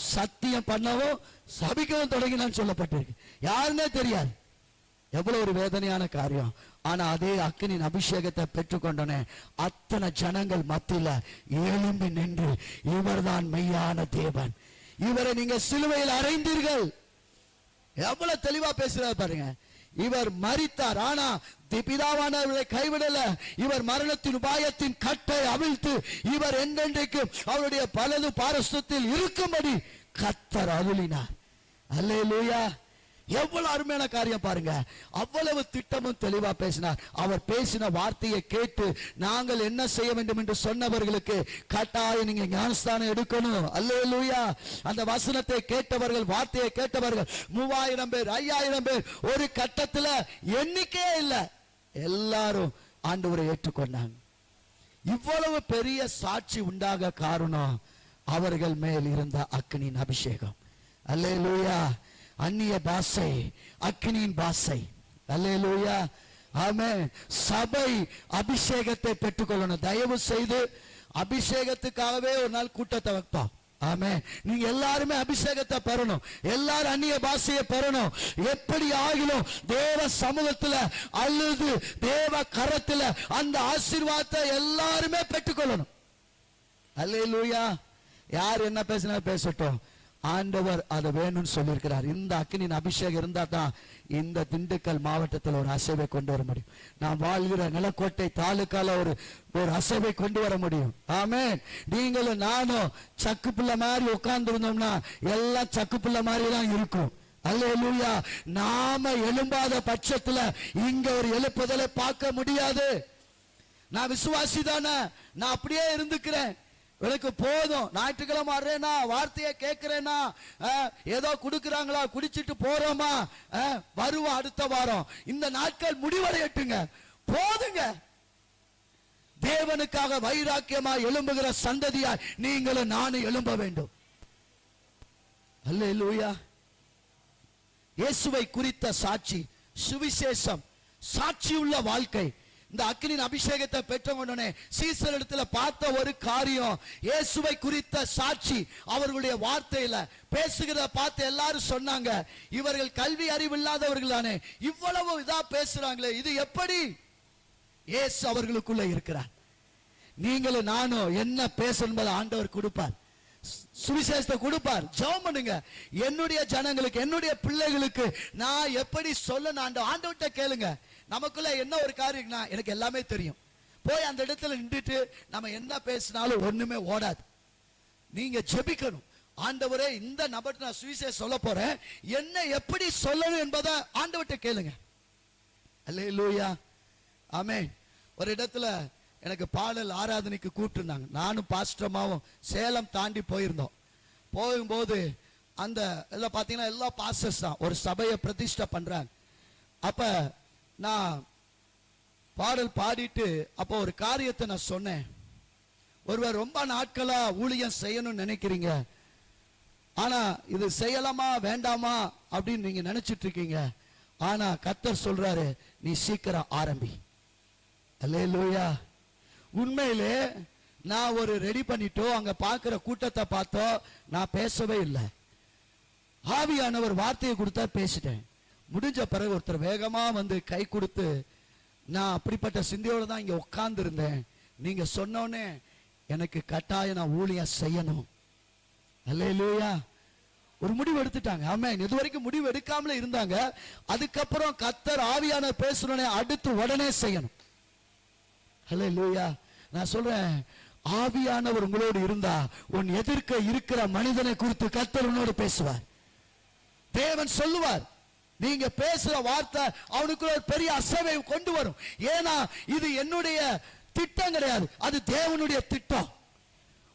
[SPEAKER 1] சத்தியம் பண்ணவும் சபிக்கவும் தொடங்கினான்னு சொல்லப்பட்டிருக்கு, யாருன்னே தெரியாது. எவ்வளவு ஒரு வேதனையான காரியம். ஆனா அதே அக்கினின் அபிஷேகத்தை பெற்றுக்கொண்டனே அத்தனை ஜனங்கள் மத்தியில எழும்பி நின்று, இவர்தான் மெய்யான தேவன், இவரை நீங்க சிலுவையில் அறைந்தீர்கள். எவ்வளவு தெளிவா பேசுறாரு பாருங்க. இவர் மரித்தார், ஆனா பிதாவானவர்களை கைவிடல. இவர் மரணத்தின் உபாயத்தின் கட்டை அவிழ்த்து இவர் என்றென்றைக்கும் அவருடைய பலது பாரஸ்தத்தில் இருக்கும்படி கர்த்தர் அருளினார். அல்லேலூயா. எவ்வளவு அருமையான காரியம் பாருங்க. அவ்வளவு திட்டமும் தெளிவா பேசினார். அவர் பேசின வார்த்தையை கேட்டு நாங்கள் என்ன செய்ய வேண்டும் என்று சொன்னவர்களுக்கு கட்டாயம் நீங்க ஞானஸ்தானம் எடுக்கணும். அல்லேலூயா. அந்த வசனத்தை கேட்டவர்கள், வார்த்தையை கேட்டவர்கள் 3000 பேர் 5000 பேர், ஒரு கட்டத்துல எண்ணிக்கையே இல்லை, எல்லாரும் ஆண்டவரை ஏற்றுக்கொண்டாங்க. இவ்வளவு பெரிய சாட்சி உண்டாக காரணம் அவர்கள் மேல் இருந்த அக்கினியின் அபிஷேகம். அல்லேலூயா. அந்நிய பாஷை அக்கினியின் பாஷை. அல்லேலூயா. ஆமென். சபை அபிஷேகத்தை பெற்றுக்கொள்ளணும். தயவு செய்து அபிஷேகத்துக்காகவே ஒரு நாள் கூட்டத்தை வைப்போம். ஆமே. நீங்க எல்லாருமே அபிஷேகத்தை பெறணும், எல்லாரும் அந்நிய பாஷையை பெறணும். எப்படி ஆகிலும் தேவ சமூகத்துல அல்லது தேவ கரத்துல அந்த ஆசீர்வாதத்தை எல்லாருமே பெற்றுக்கொள்ளணும். அல்லேலூயா. யார் என்ன பேசினா பேசட்டும், ஆண்டவர் அதை வேணும்னு சொல்லியிருக்கிறார். இந்த அக்கினியின் அபிஷேகம் இருந்தா தான் இந்த திண்டுக்கல் மாவட்டத்தில் ஒரு அசைவை கொண்டு வர முடியும். நாம் வாழ்கிற நிலக்கோட்டை தாலுக்கால ஒரு அசைவை கொண்டு வர முடியும். ஆமென். நீங்களும் நானும் சக்கு பிள்ளை மாதிரி உட்கார்ந்து இருந்தோம்னா எல்லாம் சக்கு பிள்ளை மாதிரி தான் இருக்கும். அல்லேலூயா. நாம எழும்பாத பட்சத்துல இங்க ஒரு எழுப்புதலை பார்க்க முடியாது. நான் விசுவாசி தானே, நான் அப்படியே இருந்துக்கிறேன், எனக்கு போதும், ஞாயிற்றுக்கிழமை வர்றேனா, வார்த்தையை கேட்கிறேனா, ஏதோ கொடுக்குறாங்களா குடிச்சிட்டு போறோமா, வருவோம் அடுத்த வாரம், இந்த நாட்கள் முடிவடையட்டுங்க, போதுங்க. தேவனுக்காக வைராக்கியமா எழும்புகிற சந்ததியா நீங்களும் நானும் எழும்ப வேண்டும். அல்லேலூயா. இயேசுவை குறித்த சாட்சி, சுவிசேஷம், சாட்சியுள்ள வாழ்க்கை. இந்த அக்கினியின் அபிஷேகத்தை பெற்றவுடனே சீசரிடத்துல பார்த்த ஒரு காரியம், இயேசுவை குறித்த சாட்சி. அவர்களுடைய வார்த்தையில பேசுகிறத பார்த்து எல்லாரும் சொன்னாங்க, இவர்கள் கல்வி அறிவு இல்லாதவர்கள் தானே, இவ்வளவு இதா பேசுறாங்களே, இது எப்படி? இயேசு அவர்களுக்குள்ள இருக்கிறார். நீங்களும் நானும் என்ன பேசணும் என்பதை ஆண்டவர் கொடுப்பார், சுவிசேஷத்தை கொடுப்பார். ஜெபம் பண்ணுங்க. என்னுடைய ஜனங்களுக்கு, என்னுடைய பிள்ளைகளுக்கு நான் எப்படி சொல்லணும், ஆண்டவர்கிட்ட கேளுங்க. நமக்குள்ள என்ன ஒரு காரியம்னா, எனக்கு எல்லாமே தெரியும், போய் அந்த இடத்துல நின்றுட்டு நம்ம என்ன பேசினாலும் ஒண்ணுமே ஓடாது. நீங்க ஜெபிக்கணும், ஆண்டவரே இந்த நபர்கிட்ட நான் சுவிசேஷம் சொல்ல போறேன், என்ன எப்படி சொல்லணும் என்பதை ஆண்டவர்கிட்ட கேளுங்க. அல்லேலூயா. ஆமென். ஒரு இடத்துல எனக்கு பாடல் ஆராதனைக்கு கூப்பிட்டுருந்தாங்க. நானும் பாஸ்டமாவும் சேலம் தாண்டி போயிருந்தோம். போகும்போது அந்த எல்லாம் பார்த்தீங்கன்னா எல்லா பாஸ்டர்ஸ் தான் ஒரு சபையை பிரதிஷ்டை பண்றாங்க. அப்ப நான் பாடல் பாடிட்டு அப்போ ஒரு காரியத்தை நான் சொன்னேன். ஒருவர் ரொம்ப நாட்களா ஊழியம் செய்யணும்னு நினைக்கிறீங்க, ஆனா இது செய்யலாமா வேண்டாமா அப்படின்னு நீங்க நினைச்சிட்டு இருக்கீங்க. ஆனா கர்த்தர் சொல்றாரு, நீ சீக்கிரம் ஆரம்பி. அல்லேலூயா. உண்மையிலே நான் ஒரு ரெடி பண்ணிட்டோ, அங்க பார்க்கிற கூட்டத்தை பார்த்தோ நான் பேசவே இல்லை. ஆவியானவர் வார்த்தையை கொடுத்தா பேசிட்டேன். முடிஞ்ச பிறகு ஒருத்தர் வேகமா வந்து கை கொடுத்து, நான் அப்படிப்பட்ட சிந்தையோட தான் இங்க உட்கார்ந்து இருந்தேன், நீங்க சொன்னோன்னே எனக்கு கட்டாயம் நான் ஊழியம் செய்யணும். அல்லேலூயா. ஒரு முடிவு எடுத்துட்டாங்க. ஆமென். இது வரைக்கும் முடிவு எடுக்காமலே இருந்தாங்க. அதுக்கப்புறம் கர்த்தர் ஆவியானவர் பேசுறோனே அடுத்து உடனே செய்யணும். அல்லேலூயா. நான் சொல்றேன், ஆவியானவர் உங்களோடு இருந்தா உன் எதிர்க்க இருக்கிற மனிதனை குறித்து கர்த்தர் உன்னோடு பேசுவார். தேவன் சொல்லுவார், நீங்க பேசுற வார்த்தை அவனுக்குள்ள ஒரு பெரிய அசைவை கொண்டு வரும். ஏன்னா இது என்னுடைய திட்டம் கிடையாது, அது தேவனுடைய திட்டம்.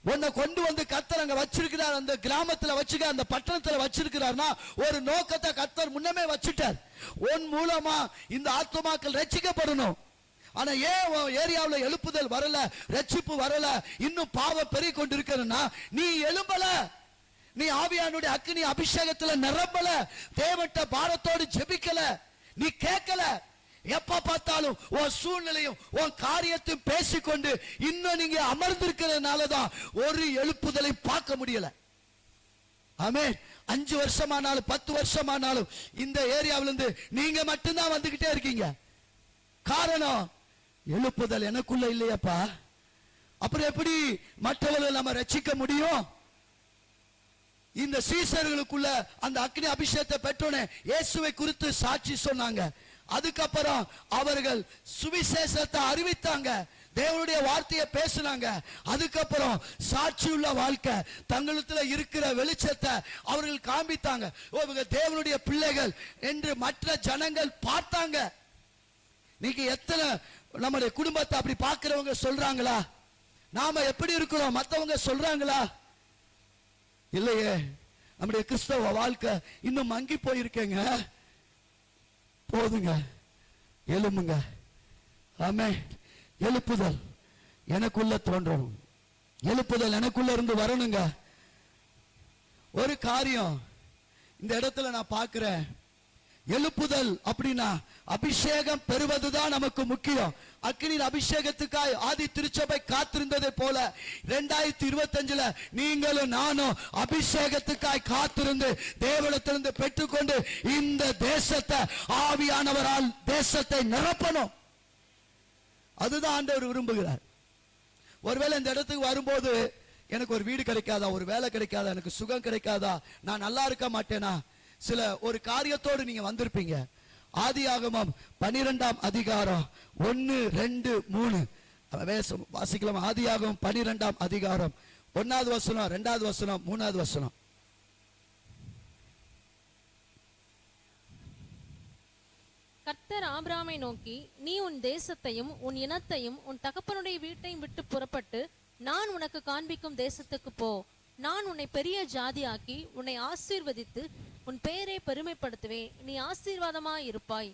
[SPEAKER 1] உன்னை கொண்டு வந்து கர்த்தர் அங்க வச்சிருக்கிறார், அந்த கிராமத்துல வச்சுக்க, அந்த பட்டணத்துல வச்சிருக்கிறார்னா ஒரு நோக்கத்தை கர்த்தர் முன்னமே வச்சுட்டார். உன் மூலமா இந்த ஆத்துமாக்கள் ரட்சிக்கப்படணும். ஆனா ஏன் ஏரியாவில் எழுப்புதல் வரல, ரட்சிப்பு வரல, இன்னும் பாவம் பெருகி கொண்டு இருக்கிறன்னா நீ எழும்பல, நீ ஆவியானுடைய அக்கினி அபிஷேகத்துல நிரம்பல, தேவட்ட பாரத்தோடு ஜெபிக்கல, நீ கேட்கல. எப்ப பார்த்தாலும் உன் சூழ்நிலையும் உன் காரியத்தையும் பேசிக்கொண்டு இன்னும் நீங்க அமர்ந்திருக்கிறதுனாலதான் ஒரு எழுப்புதலை பார்க்க முடியல. ஆமென். 5 வருஷமானாலும் 10 வருஷமானாலும் இந்த ஏரியாவிலிருந்து நீங்க மட்டும்தான் வந்துகிட்டே இருக்கீங்க. காரணம், எழுப்புதல் எனக்குள்ள இல்லையப்பா. அப்புறம் எப்படி மற்றவர்களை நம்ம ரட்சிக்க முடியும்? இந்த சீசர்களுக்குள்ள அந்த அக்னி அபிஷேகத்தை பெற்றோனே இயேசுவை குறித்து சாட்சி சொன்னாங்க. அதுக்கப்புறம் அவர்கள் சுவிசேஷத்தை அறிவித்தாங்க, தேவனுடைய வார்த்தையை பேசினாங்க. அதுக்கப்புறம் சாட்சியுள்ள வாழ்க்கை, தங்களுக்குள்ள இருக்கிற வெளிச்சத்தை அவர்கள் காண்பித்தாங்க. இவங்க தேவனுடைய பிள்ளைகள் என்று மற்ற ஜனங்கள் பார்த்தாங்க. நீங்க எத்தனை நம்முடைய குடும்பத்தை அப்படி பார்க்கிறவங்க சொல்றாங்களா? நாம எப்படி இருக்கிறோம் மற்றவங்க சொல்றாங்களா? இல்லையே. நம்முடைய கிறிஸ்தவ வாழ்க்கை இன்னும் மங்கி போயிருக்கேங்க. போதுங்க, எழும்புங்க. ஆமென். எழுப்புதல் எனக்குள்ள தோன்றணும், எழுப்புதல் எனக்குள்ள இருந்து வரணுங்க. ஒரு காரியம் இந்த இடத்துல நான் பார்க்கிறேன், எழுப்புதல் அப்படின்னா அபிஷேகம் பெறுவதுதான் நமக்கு முக்கியம். அக்கினியின் அபிஷேகத்துக்காய் ஆதி திருச்சபை காத்திருந்ததை போல 2025 நீங்களும் நானும் அபிஷேகத்துக்காய் காத்திருந்து தேவனிடத்திலிருந்து பெற்றுக்கொண்டு இந்த தேசத்தை ஆவியானவரால் தேசத்தை நிரப்பணும். அதுதான் ஆண்டவர் விரும்புகிறார். ஒருவேளை இந்த இடத்துக்கு வரும்போது எனக்கு ஒரு வீடு கிடைக்காதா, ஒரு வேலை கிடைக்காதா, எனக்கு சுகம் கிடைக்காதா, நான் நல்லா இருக்க மாட்டேனா, சில ஒரு காரியத்தோடு நீங்க வந்திருப்பீங்க. ஆதியாகமம் 12ஆம் அதிகாரம் 1, 2, 3 வாசிக்கலாம். ஆதியாகமம் 12ஆம் அதிகாரம் 1வது வசனம், 2வது வசனம், 3வது வசனம்.
[SPEAKER 2] கர்த்தர் ஆபிரகாமை நோக்கி, நீ உன் தேசத்தையும் உன் இனத்தையும் உன் தகப்பனுடைய வீட்டையும் விட்டு புறப்பட்டு நான் உனக்கு காண்பிக்கும் தேசத்துக்கு போ. நான் உன்னை பெரிய ஜாதியாக்கி உன்னை ஆசீர்வதித்து உன் பெயரை பெருமைப்படுத்துவேன். நீ ஆசீர்வாதமாய் இருப்பாய்.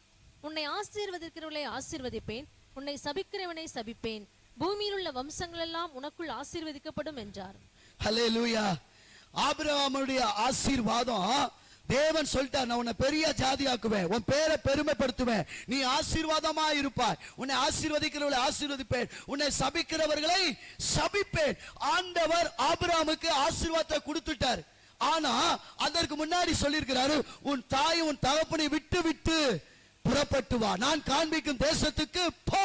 [SPEAKER 2] உன்னை ஆசீர்வதிக்கிறவர்களை ஆசீர்வதிப்பேன், உன்னை சபிக்கிறவனை சபிப்பேன். பூமியில் உள்ள வம்சங்கள் எல்லாம் உனக்குள் ஆசீர்வதிக்கப்படும் என்றார்.
[SPEAKER 1] ஹல்லேலூயா. ஆபிரகாமுடைய ஆசீர்வாதம் தேவன் சொல்லிட்டார், நான் உன்னை பெரிய ஜாதியாக்குவேன், உன் பேரை பெருமைப்படுத்துவேன், நீ ஆசீர்வாதமா இருப்பாய், உன்னை ஆசீர்வதிக்கிறவர்களை ஆசீர்வதிப்பேன், உன்னை சபிக்கிறவர்களை சபிப்பேன். ஆண்டவர் ஆபிரகாமுக்கு ஆசீர்வாதத்தை கொடுத்துட்டார். ஆனா அதற்கு முன்னாடி சொல்லியிருக்கிறாரு, உன் தாய் உன் தகப்பனை விட்டு விட்டு புறப்பட்டு வா, நான் காண்பிக்கும் தேசத்துக்கு போ.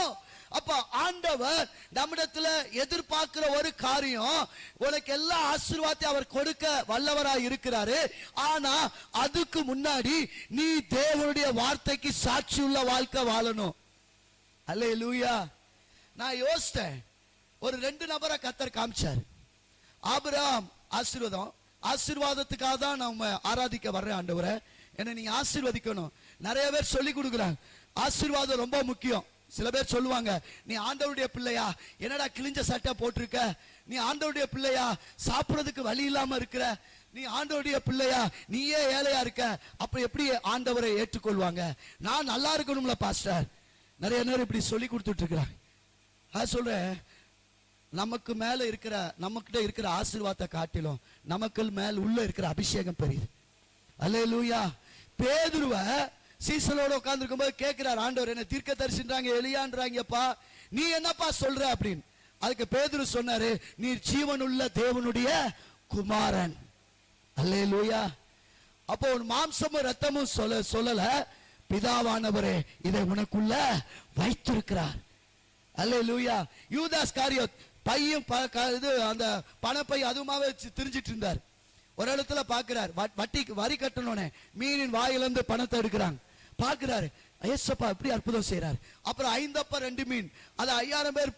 [SPEAKER 1] அப்ப ஆண்டவர் நம்மிடத்துல எதிர்பார்க்கிற ஒரு காரியம், உனக்கு எல்லா ஆசீர்வாதத்தையும் அவர் கொடுக்க வல்லவராய் இருக்கிறாரு. ஆனா அதுக்கு முன்னாடி நீ தேவனுடைய வார்த்தைக்கு சாட்சி உள்ள வாழ்க்கை வாழணும். அல்லேலூயா. நான் யோசித்தேன், ஒரு 2 நபரை கர்த்தர் காமிச்சார். ஆபிரகாம் ஆசீர்வாதத்துக்காக தான் நம்ம ஆராதிக்க வர்றேன். ஆண்டவரே என்ன நீங்க ஆசீர்வதிக்கணும். நிறைய பேர் சொல்லி கொடுக்குறாங்க ஆசீர்வாதம் ரொம்ப முக்கியம். சில பேர் சொல்லுவாங்க, நீ ஆண்டவருடைய பிள்ளையா, என்னடா கிழிஞ்ச சட்டை போட்டிருக்க, நீ ஆண்டவருடைய பிள்ளையா, சாப்பிடுறதுக்கு வழி இல்லாம இருக்கிற, நீ ஆண்டவருடைய பிள்ளையா, நீயே ஏழையா இருக்க, அப்ப எப்படி ஆண்டவரை ஏற்றுக்கொள்வாங்க? நான் நல்லா இருக்கணும்ல பாஸ்டர். நிறைய நேரம் இப்படி சொல்லி கொடுத்துட்டு இருக்கிறாங்க. சொல்றேன், நமக்கு மேல இருக்கிற நமக்கிட்ட இருக்கிற ஆசீர்வாதத்தை காட்டிலும் நமக்கு மேல் உள்ள இருக்கிற அபிஷேகம் பெரியது. அல்லேலூயா. பேதுருவ சீசலோட உட்கார்ந்து இருக்கும்போது கேட்கிறார் ஆண்டவர், என்ன தீர்க்கதரிசின்றாங்க, எலியான்றாங்கப்பா, நீ என்னப்பா சொல்ற அப்படின்னு. அதுக்கு பேதுரு சொன்னாரு, நீ ஜீவனுள்ள தேவனுடைய குமாரன். அல்லேலூயா. அப்போ உன் மாம்சமும் ரத்தமும் சொல்லல, பிதாவானவரே இதை உனக்குள்ள வைத்திருக்கிறார். அல்லேலூயா. யூதாஸ் காரியோத் பையும் அந்த பணப்பை அதுமாவே திரிஞ்சிட்டு இருந்தார். ஒரு இடத்துல பாக்குறார், வட்டிக்கு வரி கட்டணும்னே மீனின் வாயிலிருந்து பணத்தை எடுக்கிறாங்க. பாக்குறாரு, ஏசப்பா எப்படி அற்புதம் செய்யறாரு. அப்புறம் 5 அப்ப 2 மீன், அது 5000 பேர்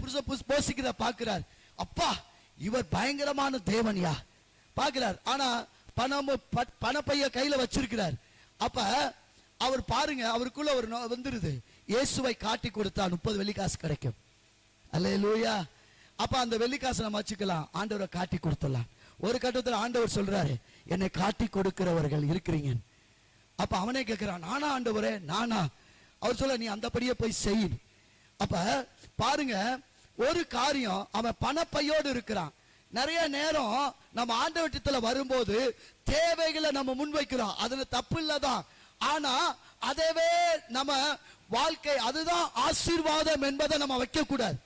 [SPEAKER 1] போசிக்கிறத பாக்குறார். அப்பா இவர் பயங்கரமான தேவன்யா பாக்குறார். ஆனா பணப்பைய கையில வச்சிருக்கிறார். அப்ப அவர் பாருங்க, அவருக்குள்ள ஒரு வந்துருது, இயேசுவை காட்டி கொடுத்தா 30 வெள்ளிக்காசு கிடைக்கும். அல்லேலூயா. அப்ப அந்த வெள்ளிக்காசு நம்ம வச்சுக்கலாம், ஆண்டவரை காட்டி கொடுத்துடலாம். ஒரு கட்டத்தில் ஆண்டவர் சொல்றாரு, என்னை காட்டி கொடுக்கிறவர்கள் இருக்கிறீங்க. அப்ப அவனே கேட்கிறான், நானா ஆண்டவரே, நானா? அவர் சொல்ல, நீ அந்தபடியே போய் செய். அப்ப பாருங்க, ஒரு காரியம், அவன் பணப்பையோடு இருக்கிறான். நிறைய நேரம் நம்ம ஆண்டவட்டத்துல வரும்போது தேவைகளை நம்ம முன்வைக்கிறோம், அதுல தப்பு இல்லதான். ஆனா அதவே நம்ம வாழ்க்கை, அதுதான் ஆசீர்வாதம் என்பதை நம்ம வைக்க கூடாது.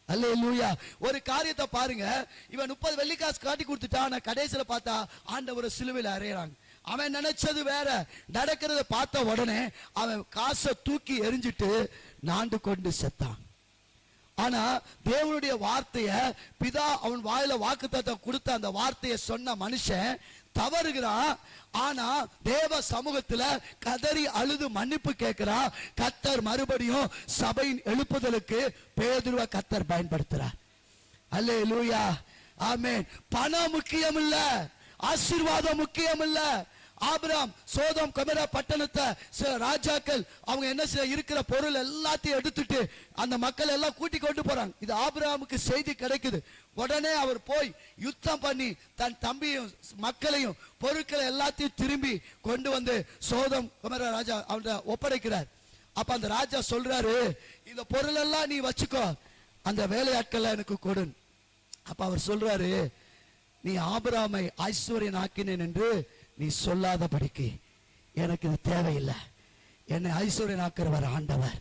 [SPEAKER 1] அல்லேலூயா. ஒரு காரியத்தை பாருங்க, இவன் 30 வெள்ளிக்காசு காட்டி கொடுத்துட்டான். கடைசியில பார்த்தா ஆண்டவரை சிலுவையில் அறையறாங்க. அவன் நினைச்சது வேற, நடக்கிறத பார்த்த உடனே அவன் காசை தூக்கி எரிஞ்சிட்டு நாண்டு கொண்டு செத்தான். ஆனா தேவனுடைய வார்த்தைய, பிதா அவன் வாயில வாக்குத்தத்தம் கொடுத்த அந்த வார்த்தையை சொன்ன மனுஷன் தவறுகிறான். ஆனா தேவ சமூகத்துல கதறி அழுது மன்னிப்பு கேட்கிறான். கர்த்தர் மறுபடியும் சபையின் எழுப்புதலுக்கு பேதுருவை கர்த்தர் பயன்படுத்துறார். அல்லேலூயா. ஆமென். பணம் முக்கியம் இல்ல, ஆசீர்வாதம் முக்கியம் இல்ல. ஆபிரகாம் சோதோம் கொமோரா பட்டணத்தை சில ராஜாக்கள் அவங்க என்ன செய்ய, இருக்கிற பொருள் எல்லாத்தையும் எடுத்துட்டு அந்த மக்கள் எல்லாம் கூட்டி கொண்டு போறாங்க. இது ஆபிரகாமுக்கு செய்தி கிடைக்குது. உடனே அவர் போய் யுத்தம் பண்ணி தன் தம்பியும் மக்களையும் பொருட்களை எல்லாத்தையும் திரும்பி கொண்டு வந்து சோதோம் கொமோரா ராஜா அவன் ஒப்படைக்கிறார். அப்ப அந்த ராஜா சொல்றாரு, இந்த பொருள் எல்லாம் நீ வச்சுக்கோ, அந்த வேலையாட்கள் எனக்கு கொடு. அப்ப அவர் சொல்றாரு, நீ ஆபிரகாமை ஐஸ்வர்யன் ஆக்கினேன் என்று நீ சொல்லாதபடிக்கு எனக்கு இது தேவையில்லை. என்னை ஐஸ்வர்யனாக்குறவர் ஆண்டவர்.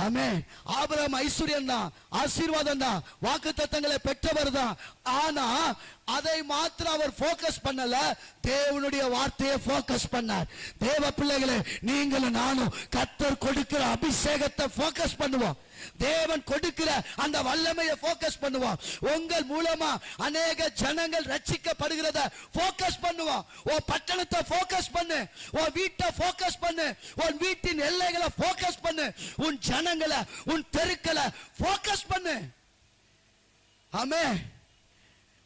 [SPEAKER 1] ஆமென். ஆபிரகாம் ஐஸ்வர்யம் தான், ஆசீர்வாதம் தான், வாக்குத்தத்தங்களை பெற்றவர் தான். ஆனா அதை மாத்திரம் அவர் போக்கஸ் பண்ணல, தேவனுடைய வார்த்தையை போக்கஸ் பண்ணார். தேவ பிள்ளைகளே, நீங்களும் நானும் கர்த்தர் கொடுக்கிற அபிஷேகத்தை போக்கஸ் பண்ணுவோம். தேவன் கொடுக்கிற அந்த வல்லமையை போக்கஸ் பண்ணுவோம். உங்கள் மூலமா அநேக ஜனங்கள் ரட்சிக்கப்படுகிறத போக்கஸ் பண்ணுவோம். உன் பட்டணத்தை போக்கஸ் பண்ணு, உன் வீட்டை போக்கஸ் பண்ணு, உன் வீட்டின் எல்லைகளை போக்கஸ் பண்ணு, உன் ஜனங்களை, உன் தெருக்களை போக்கஸ் பண்ணு. ஆமென்.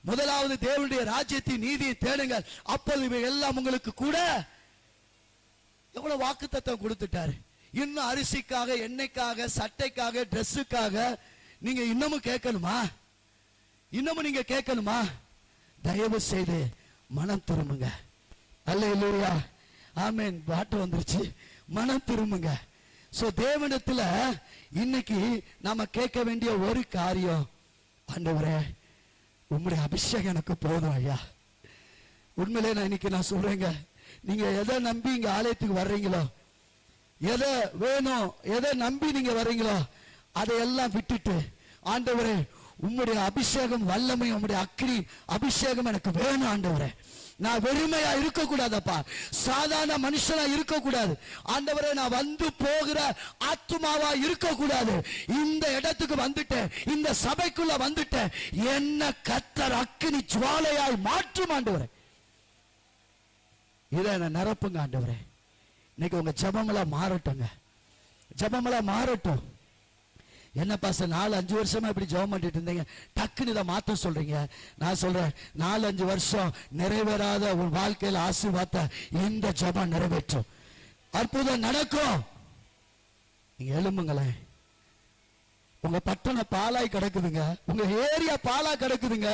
[SPEAKER 1] முதலாவது தேவனுடைய ராஜ்யத்தின் நீதியை தேடுங்கள், அப்போது இவை எல்லாம் உங்களுக்கு கூட. எவ்வளவு வாக்குத்தத்தம் கொடுத்துட்டாரு. இன்னும் அரிசிக்காக, எண்ணெய்க்காக, சட்டைக்காக, ட்ரெஸ்ஸுக்காக நீங்க இன்னமும் கேட்கணுமா? இன்னமும் நீங்க கேட்கணுமா? தயவு செய்து மனம் திரும்புங்க. அல்லேலூயா, ஆமென். பாட்டு வந்துருச்சு. மனம் திரும்புங்க. சோ தேவனிடத்துல இன்னைக்கு நாம கேட்க வேண்டிய ஒரு காரியம், ஆண்டவரே உம்முடைய அபிஷேகம் எனக்கு போதும் ஐயா. உண்மையிலே நான் இன்னைக்கு சொல்றேங்க, நீங்க எதை நம்பி இங்க ஆலயத்துக்கு வர்றீங்களோ, எதை வேணும், எதை நம்பி நீங்க வர்றீங்களோ, அதையெல்லாம் விட்டுட்டு, ஆண்டவரே உம்முடைய அபிஷேகம், வல்லமை, உம்முடைய அக்கினி அபிஷேகம் எனக்கு வேணும் ஆண்டவரே. நான் வெறுமையா இருக்க கூடாதப்பா, சாதாரண மனுஷனா இருக்க கூடாது ஆண்டவரே. நான் வந்து போகிற ஆத்துமாவா இருக்க கூடாது. இந்த இடத்துக்கு வந்துட்டேன், இந்த சபைக்குள்ள வந்துட்டேன், என்ன கர்த்தர் அக்கினி ஜுவாலையாய் மாற்றும் ஆண்டவரே. இதை என்ன நிரப்புங்க ஆண்டவரே. இன்னைக்கு உங்க ஜபமெல்லாம் மாறட்டுங்க, ஜபமெல்லாம் மாறட்டும். என்ன பாஸ்டர் 4-5 வருஷமா இப்படி ஜெபம் பண்ணிட்டு இருந்தீங்க, டக்குன்னு இதை மாத்த சொல்றீங்க? நான் சொல்றேன், 4-5 வருஷம் நிறைவேறாத உன் வாழ்க்கையில் ஆசீர்வாதத்தை இந்த ஜெபம் நிறைவேற்றும். அற்புதம் நடக்கும். நீங்க எழும்புங்களேன். உங்க பட்டணம் பாலாய் கிடக்குதுங்க, உங்க ஏரியா பாலா கிடக்குதுங்க.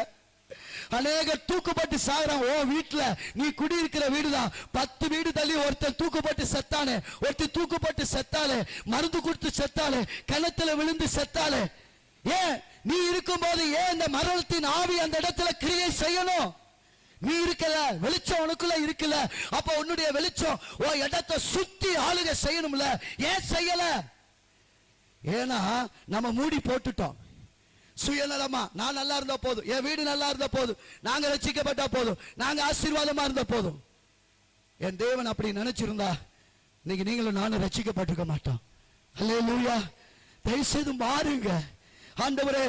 [SPEAKER 1] அநேக தூக்குப்பட்டு சாகுறான். ஓ வீட்டுல நீ குடியிருக்கிற வீடுதான், 10 வீடு தள்ளி ஒருத்தர் தூக்குப்பட்டு செத்தானே, ஒருத்தர் தூக்குப்பட்டு செத்தாலே, மருந்து கொடுத்து செத்தாலே, கிணத்துல விழுந்து செத்தாலே. ஏன் நீ இருக்கும் போது ஏன் இந்த மரணத்தின் ஆவி அந்த இடத்துல கிரியை செய்யணும்? நீ இருக்கல, வெளிச்சம் உனக்குள்ள இருக்குல்ல, அப்ப உன்னுடைய வெளிச்சம் ஓ இடத்தை சுத்தி ஆளுக செய்யணும்ல. ஏன் செய்யல? ஏன்னா நம்ம மூடி போட்டுட்டோம். சுயநலமா நான் நல்லா இருந்த போதும், என் வீடு நல்லா இருந்த போதும், நாங்க ரட்சிக்கப்பட்ட போதும், நாங்க ஆசீர்வாதமா இருந்த போதும். என் தேவன் அப்படி நினைச்சிருந்தா இன்னைக்கு நீங்களும் நானும் ரட்சிக்கப்பட்டிருக்க மாட்டோம். அல்லேலூயா. தயவு செய்து மாறுங்க. ஆண்டவரே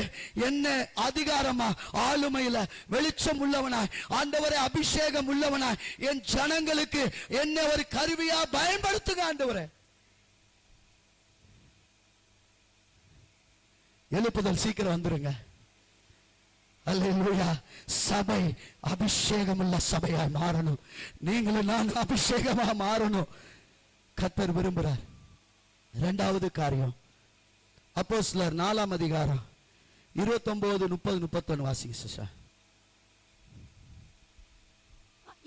[SPEAKER 1] என்ன அதிகாரமா, ஆளுமையில, வெளிச்சம் உள்ளவனாய், ஆண்டவரே அபிஷேகம் உள்ளவனாய் என் ஜனங்களுக்கு என்ன ஒரு கருவியா பயன்படுத்துங்க ஆண்டவரே. எழுப்புதல் சீக்கிரம் வந்துருங்க. அல்லேலூயா. சபை அபிஷேகம் உள்ள சபையா மாறணும். நீங்களும் நான் அபிஷேகமா மாறணும். கர்த்தர் விரும்புறார். இரண்டாவது காரியம், அப்போஸ்தலர் 4ஆம் அதிகாரம் 29, 30, 31 வாசிங்க சிஸ்டர்.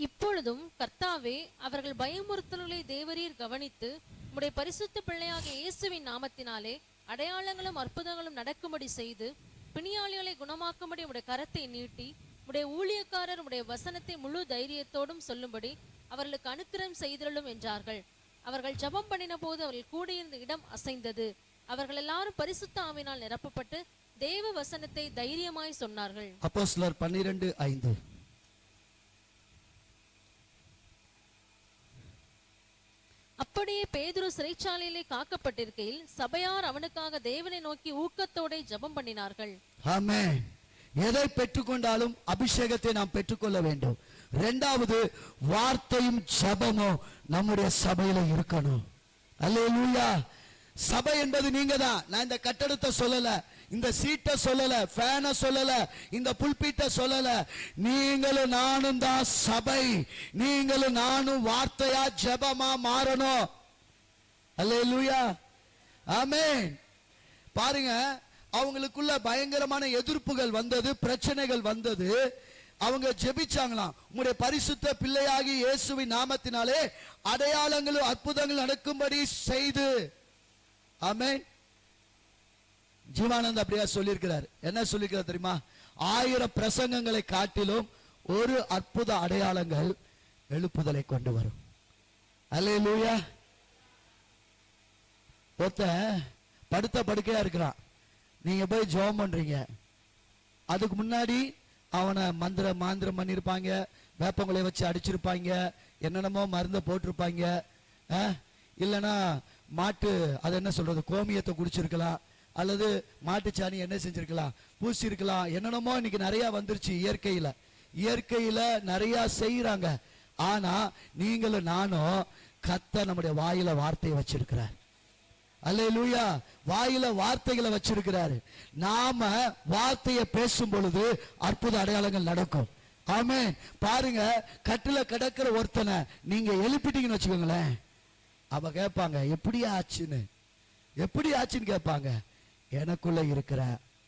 [SPEAKER 2] இப்பொழுதும் கர்த்தாவே, அவர்கள் பயமுறுத்தல்களை தேவரீர் கவனித்து உம்முடைய பரிசுத்த பிள்ளையாகிய இயேசுவின் நாமத்தினாலே அடையாளங்களும் அற்புதங்களும் நடக்கும்படி செய்து பிணியாளிகளை குணமாக்கும்படி உடைய கரத்தை நீட்டி உடைய ஊழியக்காரர் உடைய வசனத்தை முழு தைரியத்தோடும் சொல்லும்படி அவர்களுக்கு அனுக்கிரகம் செய்தருளும் என்றார்கள். அவர்கள் ஜெபம் பண்ணின போது அவர்கள் கூடியிருந்த இடம் அசைந்தது. அவர்கள் எல்லாரும் பரிசுத்த ஆவியினால் நிரப்பப்பட்டு தேவ வசனத்தை தைரியமாய் சொன்னார்கள்.
[SPEAKER 1] அப்போஸ்தலர் 12:5.
[SPEAKER 2] அப்படியே பேதுரு சிறைச்சாலையிலே காக்கப்பட்டிருக்கையில் சபையார் அவனுக்காக தேவனை நோக்கி ஊக்கத்தோட ஜெபம் பண்ணினார்கள்.
[SPEAKER 1] ஆமென். எதை பெற்றுக்கொண்டாலும் அபிஷேகத்தை நாம் பெற்றுக்கொள்ள வேண்டும். இரண்டாவது, வார்த்தையும் ஜெபமும் நம்முடைய சபையில இருக்கணும். அல்லேலூயா. சபை என்பது நீங்க தான். நான் இந்த கட்டடத்தை சொல்லல, இந்த சீட்டை சொல்லல, ஃபேனை சொல்லல, இந்த புல்பீட்டை சொல்லல. நீங்களும் நானும் தான் சபை. நீங்களும் நானும் வார்த்தையா ஜெபமா மாறணும். அல்லேலூயா. ஆமென். பாருங்க, அவங்களுக்குள்ள பயங்கரமான எதிர்ப்புகள் வந்தது, பிரச்சனைகள் வந்தது. அவங்க ஜெபிச்சாங்களாம், உம்முடைய பரிசுத்த பிள்ளையாகி இயேசுவின் நாமத்தினாலே அடையாளங்களும் அற்புதங்கள் நடக்கும்படி செய்து. ஆமென். ஜீவானந்த் அப்படியா சொல்லியிருக்கிறார். என்ன சொல்லியிருக்கிறார் தெரியுமா? 1000 பிரசங்கங்களை காட்டிலும் ஒரு அற்புத அடையாளங்கள் எழுப்புதலை கொண்டு வரும். அல்லேலூயா. ஒருத்தன் படுத்த படுக்கையா இருக்கிறான், நீங்க போய் ஜெபம் பண்றீங்க. அதுக்கு முன்னாடி அவனை மாந்திரம் பண்ணிருப்பாங்க, வேப்பங்களை வச்சு அடிச்சிருப்பாங்க, என்னென்னமோ மருந்த போட்டிருப்பாங்க. இல்லைன்னா மாட்டு அது என்ன சொல்றது கோமியத்தை குடிச்சிருக்கலாம், அல்லது மாட்டுச்சாணி என்ன செஞ்சிருக்கலாம் பூசி இருக்கலாம். என்னென்னமோ இன்னைக்கு நிறைய வந்துருச்சு. இயற்கையில நிறைய செய்யறாங்க. ஆனா நீங்களும் நானும் கர்த்தர் நம்முடைய வாயில வார்த்தையை வச்சிருக்கிறார். அல்லேலூயா. வாயில வார்த்தைகளை வச்சிருக்கிறாரு. நாம வார்த்தையை பேசும் பொழுது அற்புத அடையாளங்கள் நடக்கும். ஆமென். பாருங்க, கட்டில கிடக்கிற ஒருத்தனை நீங்க எழுப்பிட்டீங்கன்னு வச்சுக்கோங்களேன், அவ கேட்பாங்க எப்படி ஆச்சுன்னு கேட்பாங்க. எனக்குள்ள இருக்கிற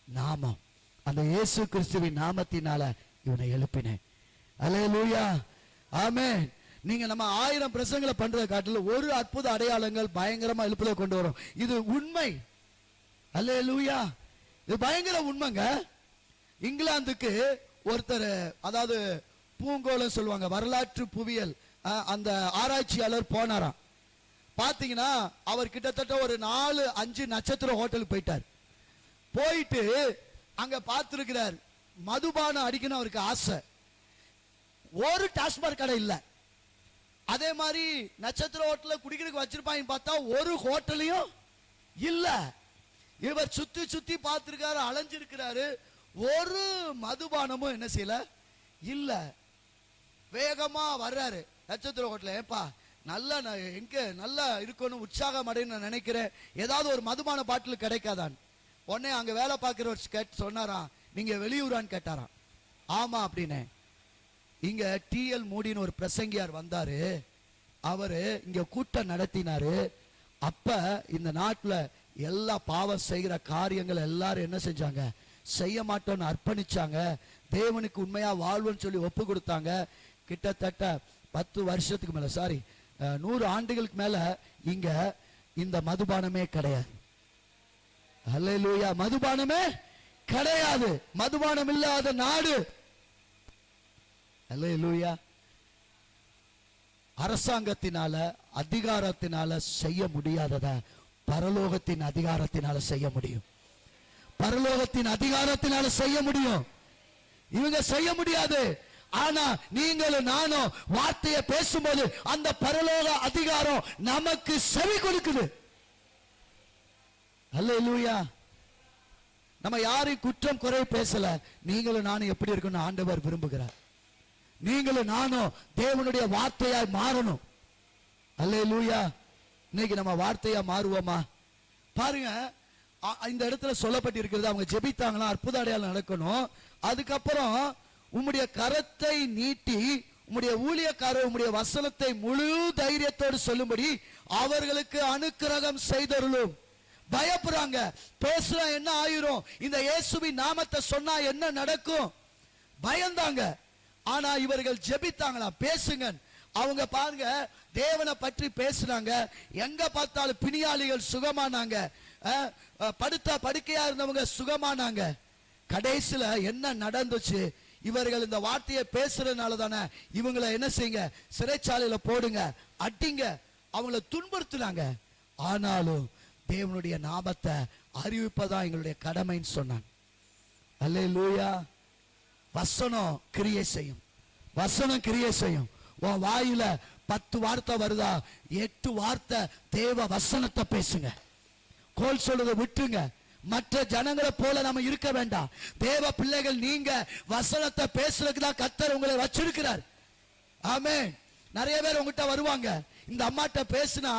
[SPEAKER 1] நாமம், அந்த இயேசு கிறிஸ்துவின் நாமத்தினால இவனை எழுப்பினேன். அல்லேலூயா. ஆமென். நீங்க நம்ம 1000 பிரசங்களை பண்றதை காட்டில ஒரு அற்புத அடையாளங்கள் பயங்கரமா எழுப்புதலை கொண்டு வரும். இது உண்மை. அல்லேலூயா. இது பயங்கர உண்மைங்க. இங்கிலாந்துக்கு ஒருத்தர், அதாவது பூங்கோளம் சொல்லுவாங்க, வரலாற்று புவியியல் அந்த ஆராய்ச்சியாளர் போனாராம். பாத்தீங்கன்னா அவர் கிட்டத்தட்ட ஒரு 4-5 நட்சத்திர ஹோட்டலுக்கு போயிட்டார். போயிட்டு அங்க பார்த்திருக்கிறார், மதுபானம் அடிக்கணும் அவருக்கு ஆசை. ஒரு டாஸ்மாக் கடை இல்ல. அதே மாதிரி நட்சத்திர ஹோட்டல குடிக்கிறதுக்கு வச்சிருப்பாங்க, பார்த்தா ஒரு ஹோட்டலையும் இல்ல. இவர் சுத்தி சுத்தி பார்த்திருக்காரு, அலைஞ்சிருக்கிறாரு, ஒரு மதுபானமும் என்ன செய்யல இல்ல. வேகமா வர்றாரு நட்சத்திர ஹோட்டல. ஏப்பா நல்லா எங்க நல்லா இருக்கணும், உற்சாகம் அடைன்னு நான் நினைக்கிறேன், ஏதாவது ஒரு மதுபான பாட்டில் கிடைக்காதான். உடனே அங்க வேலை பார்க்கிறவர் சொன்னாராம், நீங்க வெளியூரான்னு கேட்டாராம். ஆமா அப்படின்னு. இங்க TL மூடின்னு ஒரு பிரசங்கியார் வந்தாரு. அவரு இங்க கூட்டம் நடத்தினாரு. அப்ப இந்த நாட்டுல எல்லா பாவம் செய்கிற காரியங்கள் எல்லாரும் என்ன செஞ்சாங்க, செய்ய மாட்டோம்னு அர்ப்பணிச்சாங்க. தேவனுக்கு உண்மையா வாழ்வுன்னு சொல்லி ஒப்பு கொடுத்தாங்க. கிட்டத்தட்ட 10 வருஷத்துக்கு மேல 100 ஆண்டுகளுக்கு மேல இங்க இந்த மதுபானமே கிடையாது. அல்லேலூயா. மதுபானமே கிடையாது. மதுபானம் இல்லாத நாடு. அல்லேலூயா. அரசாங்கத்தினால அதிகாரத்தினால செய்ய முடியாதத பரலோகத்தின் அதிகாரத்தினால செய்ய முடியும். பரலோகத்தின் அதிகாரத்தினால செய்ய முடியும். இவங்க செய்ய முடியாது. ஆனா நீங்களும் நானும் வார்த்தையை பேசும்போது அந்த பரலோக அதிகாரம் நமக்கு செவி கொடுக்குது. அல்லேலூயா. நம்ம யாரையும் குற்றம் குறை பேசல. நீங்களும் நானும் எப்படி இருக்கணும் ஆண்டவர் விரும்புகிறார். நீங்களும் நானும் தேவனுடைய வார்த்தையாய் மாறணும். அல்லேலூயா. இன்னைக்கு நம்ம வார்த்தையா மாறுவோமா? பாருங்க, இந்த இடத்துல சொல்லப்பட்டிருக்கிறது, அவங்க ஜெபித்தாங்களா, அற்புத அடையாளம் நடக்கணும். அதுக்கப்புறம் உம்முடைய கரத்தை நீட்டி உம்முடைய ஊழியக்காரர் உம்முடைய வசனத்தை முழு தைரியத்தோடு சொல்லும்படி அவர்களுக்கு அனுக்கிரகம் செய்தருளும். பயப்படுறாங்க, பேசுறா என்ன ஆயிரும், இந்த இயேசுவின் நாமத்தை சொன்னா என்ன நடக்கும், பயந்தாங்க. ஆனா இவர்கள் ஜெபித்தாங்களா, பேசுங்க. அவங்க பாருங்க, தேவனை பற்றி பேசுறாங்க. எங்க பார்த்தாலும் பிணியாளிகள் சுகமானாங்க, படுத்தா படுக்கையா இருந்தவங்க சுகமானாங்க. கடைசியில என்ன நடந்துச்சு? இவர்கள் இந்த வார்த்தையை பேசுறதுனால தானே இவங்களை என்ன செய்யுங்க, சிறைச்சாலையில போடுங்க, அடிங்க, அவங்கள துன்புறுத்துனாங்க. ஆனாலும் தேவனுடைய நாமத்தை அறிவிப்பதான் எங்களுடைய கடமைன்னு சொன்னாங்க. அல்லேலூயா. வசனம் கிரியை செய்யும். வசனம் கிரியை செய்யும். உன் வாயில 10 வார்த்தை வருதா, 8 வார்த்தை தேவ வசனத்தை பேசுங்க. கோல் சொல்றதை விட்டுங்க. மற்ற ஜனங்களை போல நம்ம இருக்க வேண்டாம். தேவ பிள்ளைகள் நீங்க வசனத்தை பேசுறதுக்கு தான் கர்த்தர் உங்களை வச்சிருக்கிறார். ஆமென். நிறைய பேர் உங்ககிட்ட வருவாங்க, இந்த அம்மாட்ட பேசினா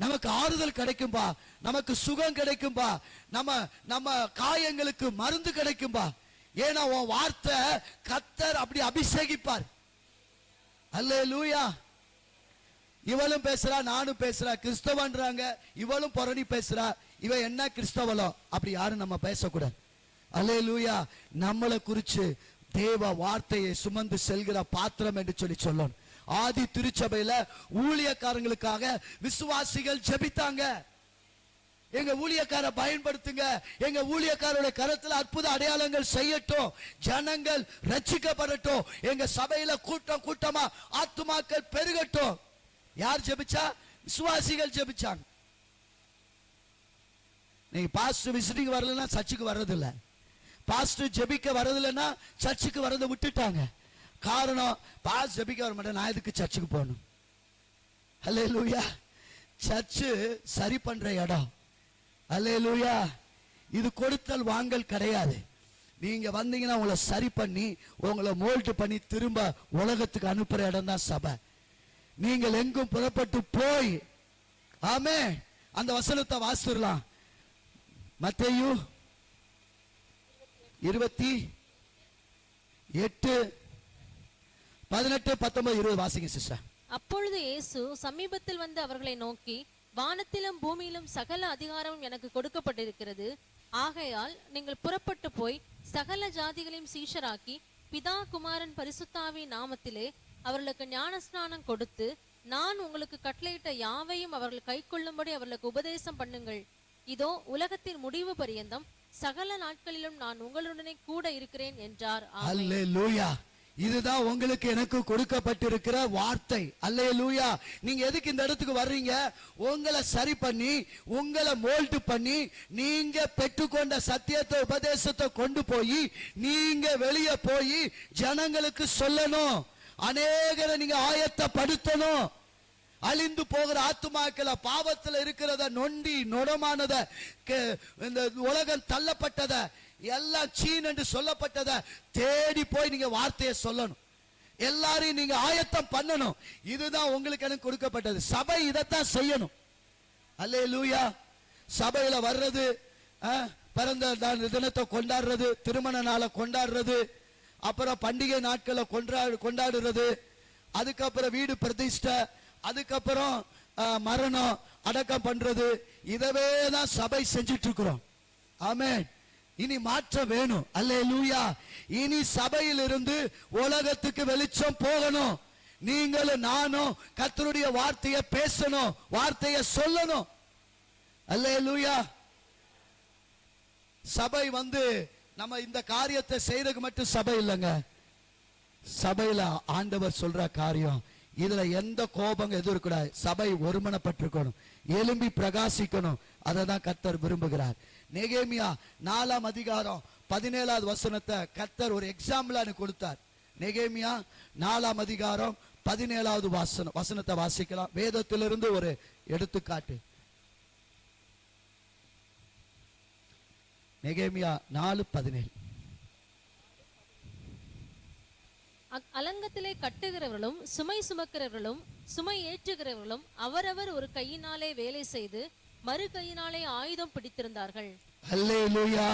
[SPEAKER 1] நமக்கு ஆறுதல் கிடைக்கும்பா, நமக்கு சுகம் கிடைக்கும்பா, நம்ம காயங்களுக்கு மருந்து கிடைக்கும்பா. ஏன்னா உன் வார்த்தை கர்த்தர் அப்படி அபிஷேகிப்பார். அல்லேலூயா. இவளும் பேசுறா, நானும் பேசுறா, கிறிஸ்தவன்றாங்க, இவளும் புரணி பேசுறா, இவ என்ன கிறிஸ்தவளோ, அப்படி யாரும் நம்ம பேசக்கூடாது. அல்லேலூயா. நம்மளை குறிச்சு தேவ வார்த்தையை சுமந்து செல்கிற பாத்திரம் என்று சொல்லி சொல்லணும். ஆதி திருச்சபையில ஊழியக்காரங்களுக்காக விசுவாசிகள் ஜெபித்தாங்க. எங்க ஊழியக்கார பயன்படுத்துங்க, எங்க ஊழியக்காரோட கரத்துல அற்புத அடையாளங்கள் செய்யட்டும், ஜனங்கள் ரட்சிக்கப்படட்டும், எங்க சபையில கூட்டம் கூட்டமா ஆத்துமாக்கள் பெருகட்டும். யார் ஜெபிச்சா? விசுவாசிகள் ஜெபிச்சாங்க. நீங்க பாஸ்டர் விசிட்டிங் வரலன்னா சர்ச்சுக்கு வர்றதில்ல, பாஸ்டர் ஜெபிக்க வர்றதில்லைன்னா சர்ச்சுக்கு வர்றதை விட்டுட்டாங்க. காரணம், பாஸ்டர் ஜெபிக்க வர மாட்டேன், நான் எதுக்கு சர்ச்சுக்கு போகணும்? அல்லேலூயா. சர்ச்சு சரி பண்ற இடம். அல்லேலூயா. இது கொடுத்தல் வாங்கல் கிடையாது. நீங்க வந்தீங்கன்னா உங்களை சரி பண்ணி உங்களை மோல்ட் பண்ணி திரும்ப உலகத்துக்கு அனுப்புற இடம் தான் சபை. நீங்கள் எங்கும் புறப்பட்டு போய், ஆமே, அந்த வசனத்தை வாசிடலாம். மத்தேயு 28:18-19-20 வாசிங்க சிஸ்டர்.
[SPEAKER 2] அப்பொழுது இயேசு சமீபத்தில் வந்து அவர்களை நோக்கி, வானத்திலும் பூமியிலும் சகல அதிகாரமும் எனக்கு கொடுக்கப்பட்டிருக்கிறது. ஆகையால் நீங்கள் புறப்பட்டு போய் சகல ஜாதிகளையும் சீஷராக்கி பிதா குமாரன் பரிசுத்தாவின் நாமத்திலே அவர்களுக்கு ஞானஸ்நானம் கொடுத்து, நான் உங்களுக்கு கட்டளையிட்ட யாவையும் அவர்கள் கைக்கொள்ளும்படி அவர்களுக்கு உபதேசம் பண்ணுங்கள். இதோ உலகத்தின் முடிவு பரியந்தம் சகல நாட்களிலும் நான் உங்களுடனே கூட இருக்கிறேன் என்றார்.
[SPEAKER 1] அல்லேலூயா. இதுதான் உங்களுக்கு எனக்கு கொடுக்கப்பட்டிருக்கிற வார்த்தை. அல்லேலூயா. நீங்க எதுக்கு இந்த இடத்துக்கு வர்றீங்க? உங்களை சரி பண்ணி, உங்களை மோல்ட் பண்ணி, நீங்க பெற்றுக்கொண்ட சத்தியத்தை உபதேசத்தை கொண்டு போய் நீங்க வெளியே போய் ஜனங்களுக்கு சொல்லணும். அநேகரை நீங்க ஆயத்தப்படுத்தணும். அழிந்து போகிற ஆத்துமாக்களை, பாவத்தில் இருக்கிறத, நொண்டி நொடமானத, இந்த உலகம் தள்ளப்பட்டத, எல்லாம் சீன் என்று சொல்லப்பட்டத தேடி போய் நீங்க வார்த்தையை சொல்லணும். எல்லாரையும் நீங்க ஆயத்தம் பண்ணணும். இதுதான் உங்களுக்கு எனக்கு கொடுக்கப்பட்டது. சபை இதைத்தான் செய்யணும். அல்லேலூயா. சபையில வர்றது, பிறந்த தினத்தை கொண்டாடுறது, திருமண நாளை கொண்டாடுறது, அப்புறம் பண்டிகை நாட்களை கொண்டாடுறது, அதுக்கப்புறம் வீடு பிரதிஷ்டை, அதுக்கப்புறம் மரணம் அடக்கம் பண்றது, இதவே தான் சபை செஞ்சிட்டு இருக்கிறோம். ஆமென். இனி மாற்றம் வேணும். அல்லேலூயா. இனி சபையிலிருந்து உலகத்துக்கு வெளிச்சம் போகணும். நீங்களும் நானும் கர்த்தருடைய வார்த்தையை பேசணும், வார்த்தையை சொல்லணும். அல்லேலூயா. சபை நம்ம இந்த காரியத்தை செய்யறதுக்கு மட்டும் சபை இல்லைங்க. சபையில ஆண்டவர் சொல்ற காரியம், இதுல எந்த கோபம் எதுவும் இருக்கக்கூடாது. சபை ஒருமனப்பட்டிருக்கணும், எழும்பி பிரகாசிக்கணும். அதை தான் கர்த்தர் விரும்புகிறார். நெகேமியா 4ஆம் அதிகாரம் 17வது வசனத்தை கர்த்தர் ஒரு எக்ஸாம்பிளா கொடுத்தார். நெகேமியா 4ஆம் அதிகாரம் 17வது வசனத்தை வாசிக்கலாம். வேதத்திலிருந்து ஒரு எடுத்துக்காட்டு. நெகேமியா 4:17.
[SPEAKER 2] அலங்கத்திலே கட்டுகிறவர்களும் சுமை சுமக்கிறவர்களும் சுமை ஏற்றுகிறவர்களும் அவரவர் ஒரு கையினாலே வேலை செய்து மறு கையினாலே ஆயுதம் பிடித்திருந்தார்கள்.
[SPEAKER 1] அல்லேலூயா.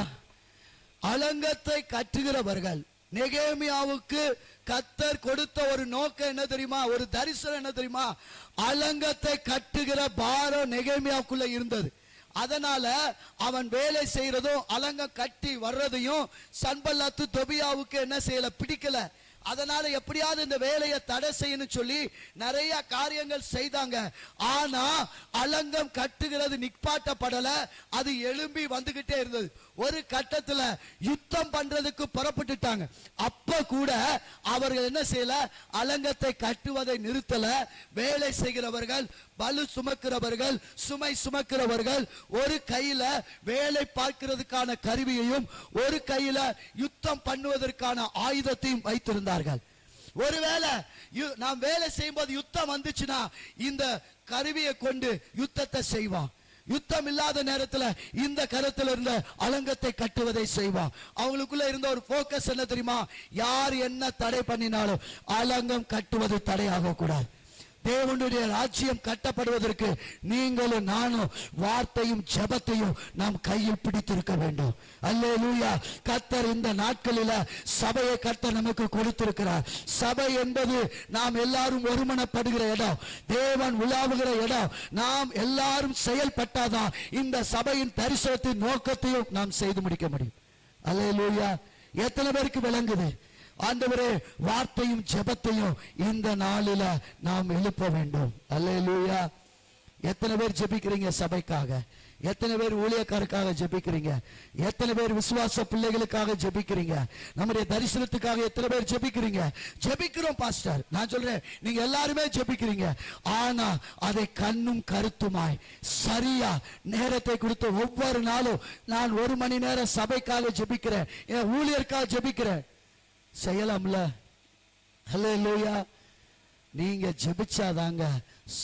[SPEAKER 1] அலங்கத்தை கட்டுகிறவர்கள். நெகேமியாவுக்கு கர்த்தர் கொடுத்த ஒரு நோக்கம் என்ன தெரியுமா? ஒரு தரிசனம் என்ன தெரியுமா? அலங்கத்தை கட்டுகிற பாரம் நெகேமியாவுக்குள்ள இருந்தது. அதனால அவன் வேலை செய்யறதும் அலங்கம் கட்டி வர்றதையும் சன்பல்லாத்து தொபியாவுக்கு என்ன செய்யல, பிடிக்கல. அதனால எப்படியாவது இந்த வேலையை தடை செய்யணும் சொல்லி நிறைய காரியங்கள் செய்தாங்க. ஆனா அலங்கம் கட்டுகிறது நிப்பாட்டப்படல, அது எழும்பி வந்துகிட்டே இருந்தது. ஒரு கட்டத்துல யுத்தம் பண்றதுக்கு புறப்பட்டுட்டாங்க. அப்ப கூட அவர்கள் என்ன செய்யல, அலங்கத்தை கட்டுவதை நிறுத்தல. வேலை செய்கிறவர்கள், பலு சுமக்கிறவர்கள், சுமை சுமக்கிறவர்கள் ஒரு கையில வேலை பார்க்கிறதுக்கான கருவியையும் ஒரு கையில யுத்தம் பண்ணுவதற்கான ஆயுதத்தையும் வைத்திருந்தார்கள். ஒருவேளை நாம் வேலை செய்யும் போது யுத்தம் வந்துச்சுன்னா இந்த கருவியை கொண்டு யுத்தத்தை செய்வான். யுத்தம் இல்லாத நேரத்துல இந்த கருத்துல இருந்த அலங்கத்தை கட்டுவதை செய்வான். அவங்களுக்குள்ள இருந்த ஒரு போக்கஸ் என்ன தெரியுமா? யார் என்ன தடை பண்ணினாலும் அலங்கம் கட்டுவது தடையாக கூடாது. தேவனுடைய ராஜ்யம் கட்டப்படுவதற்கு நீங்களும் நானும் வார்த்தையும் ஜெபத்தையும் நாம் கையில் பிடித்திருக்க வேண்டும். அல்லேலூயா. கர்த்தர் இந்த நாட்களில சபையை கர்த்தர் நமக்கு கொடுத்திருக்கிறார். சபை என்பது நாம் எல்லாரும் ஒருமனப்படுகிற இடம், தேவன் உலாவுகிற இடம். நாம் எல்லாரும் செயல்பட்டாதான் இந்த சபையின் தரிசனத்தின் நோக்கத்தையும் நாம் செய்து முடிக்க முடியும். அல்லேலூயா. எத்தனை பேருக்கு விளங்குது? ஆண்டவரே, வார்த்தையும் ஜெபத்தையும் இந்த நாளில நாம் எழுப்ப வேண்டும். அல்லேலூயா. எத்தனை பேர் ஜெபிக்கிறீங்க சபைக்காக? எத்தனை பேர் ஊழியக்காரருக்காக ஜெபிக்கிறீங்க? எத்தனை பேர் விசுவாச பிள்ளைகளுக்காக ஜெபிக்கிறீங்க? நம்முடைய தரிசனத்துக்காக எத்தனை பேர் ஜெபிக்கிறீங்க? ஜெபிக்கிறோம் பாஸ்டர், நான் சொல்றேன் நீங்க எல்லாருமே ஜெபிக்கிறீங்க. ஆனா அதை கண்ணும் கருத்துமாய் சரியா நேரத்தை கொடுத்து ஒவ்வொரு நாளும் நான் 1 மணி நேரம் சபைக்காக ஜெபிக்கிறேன், என் ஊழியருக்காக ஜெபிக்கிறேன், செய்யலாம்ல? ஹல்லேலூயா. நீங்க ஜெபிச்சாதாங்க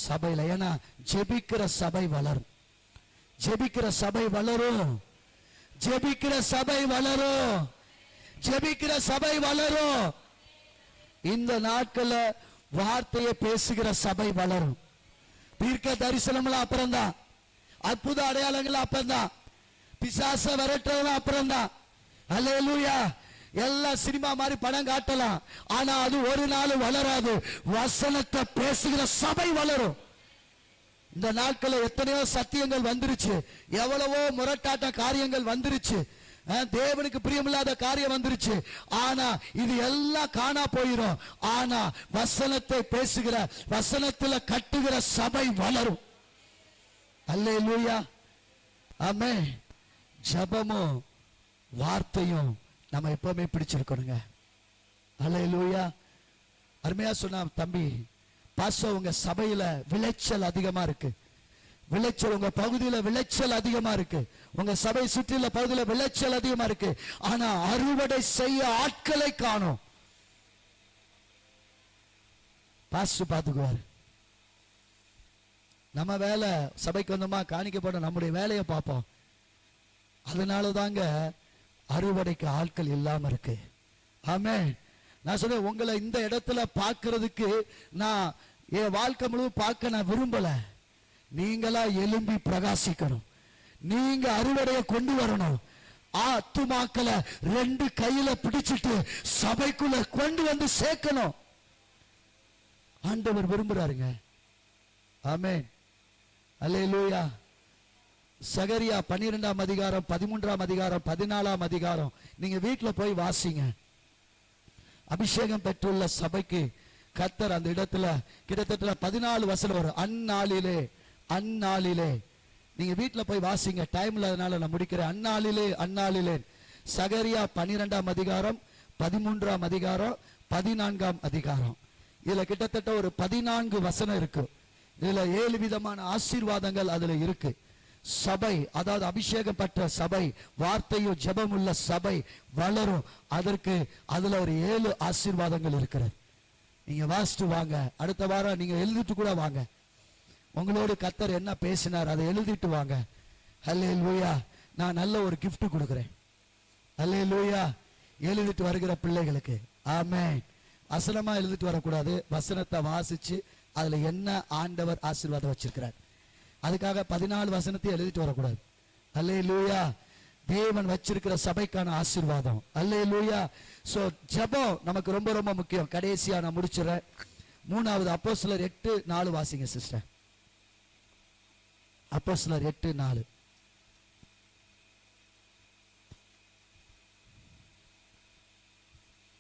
[SPEAKER 1] சபையில, ஏன்னா ஜெபிக்கிற சபை வளரும், ஜெபிக்கிற சபை வளரும், ஜெபிக்கிற சபை வளரும், ஜெபிக்கிற சபை வளரும். இந்த நாட்கள்ல வார்த்தையை பேசுகிற சபை வளரும். தீர்க்க தரிசனம்லாம் அப்புறம்தான், அற்புத அடையாளங்கள் அப்புறம்தான், பிசாச விரட்டுறதுலாம் அப்புறம்தான். அல்லேலூயா. எல்லாம் சினிமா மாதிரி படம் காட்டலாம், ஆனா அது ஒரு நாள் வளராது. வசனத்தை பேசுகிற சபை வளரும். இந்த நாட்களில் எத்தனையோ சத்தியங்கள் வந்துருச்சு, எவ்வளவோ முரட்டாட்ட காரியங்கள் வந்துருச்சு, தேவனுக்கு பிரியமில்லாத காரியம் வந்துருச்சு. ஆனா இது எல்லாம் காணா போயிரும். ஆனா வசனத்தை பேசுகிற, வசனத்துல கட்டுகிற சபை வளரும். அல்லேலூயா. ஆமென். ஜெபமும் வார்த்தையும் நம்ம எப்பவுமே பிடிச்சிருக்கணுங்க. அல்லேலூயா. அருமையா சொன்னா தம்பி பாஸ்டர், உங்க சபையில விளைச்சல் அதிகமா இருக்கு, விளைச்சல் உங்க பகுதியில விளைச்சல் அதிகமா இருக்கு, உங்க சபை சுற்றியுள்ள பகுதியில விளைச்சல் அதிகமா இருக்கு, ஆனா அறுவடை செய்ய ஆட்களை காணோம். பாஸ்டர் பாத்துக்குவார். நம்ம வேலை சபைக்கு வந்தோமா காணிக்க போட நம்முடைய வேலையை பார்ப்போம். அதனால தாங்க அறுவடைக்கு ஆட்கள் இல்லாம இருக்கு. ஆமென். நான் சொல்றேன், உங்களை இந்த இடத்துல பார்க்கிறதுக்கு நான் என் வாழ்க்கை முழுவதும் பார்க்க நான் விரும்பல. நீங்களா எழும்பி பிரகாசிக்கணும், நீங்க அறுவடையை கொண்டு வரணும். ஆத்துமாக்களை 2 கையில பிடிச்சிட்டு சபைக்குள்ள கொண்டு வந்து சேர்க்கணும். ஆண்டவர் விரும்புறாருங்க. ஆமென். அல்லேலூயா. சகரியா 12ஆம் அதிகாரம், 13ஆம் அதிகாரம், 14ஆம் அதிகாரம் நீங்க வீட்டுல போய் வாசிங்க. அபிஷேகம் பெற்றுள்ள சபைக்கு கர்த்தர் அந்த இடத்துல கிட்டத்தட்ட 14 வசனம் வரும். அந்நாளிலே, அந்நாளிலே நீங்க வீட்டுல போய் வாசிங்க, டைம் இல்லாதனால நான் முடிக்கிறேன். அந்நாளிலே, அந்நாளிலே. சகரியா 12ஆம் அதிகாரம், 13ஆம் அதிகாரம், 14ஆம் அதிகாரம். இதுல கிட்டத்தட்ட ஒரு 14 வசனம் இருக்கு. இதுல 7 விதமான ஆசீர்வாதங்கள் அதுல இருக்கு. சபை, அதாவது அபிஷேகம் பெற்ற சபை, வார்த்தையும் ஜெபம் உள்ள சபை வளரும். அதற்கு அதுல ஒரு 7 ஆசீர்வாதங்கள் இருக்கிறது. நீங்க வாசிட்டு வாங்க. அடுத்த வாரம் நீங்க எழுதிட்டு கூட வாங்க. உங்களோட கர்த்தர் என்ன பேசினார் அதை எழுதிட்டு வாங்க. ஹல்லேலூயா. நான் நல்ல ஒரு gift கொடுக்கிறேன். ஹல்லேலூயா. எழுதிட்டு வருகிற பிள்ளைகளுக்கு. ஆமென். வசனமா எழுதிட்டு வரக்கூடாது, வசனத்தை வாசிச்சு அதுல என்ன ஆண்டவர் ஆசீர்வாதம் வச்சிருக்கிறார் அதுக்காக 14 வசனத்தை எழுதிட்டு வரக்கூடாது. அல்லேலூயா. தேவன் வச்சிருக்கிற சபைக்கான ஆசீர்வாதம். அல்லேலூயா. சோ ஜெபம் நமக்கு ரொம்ப ரொம்ப முக்கியம். கடைசியா நான் முடிச்சிடுறேன். 3வது அப்போஸ்தலர் 8:4 வாசிங்க சிஸ்டர். அப்போஸ்தலர் 8:4.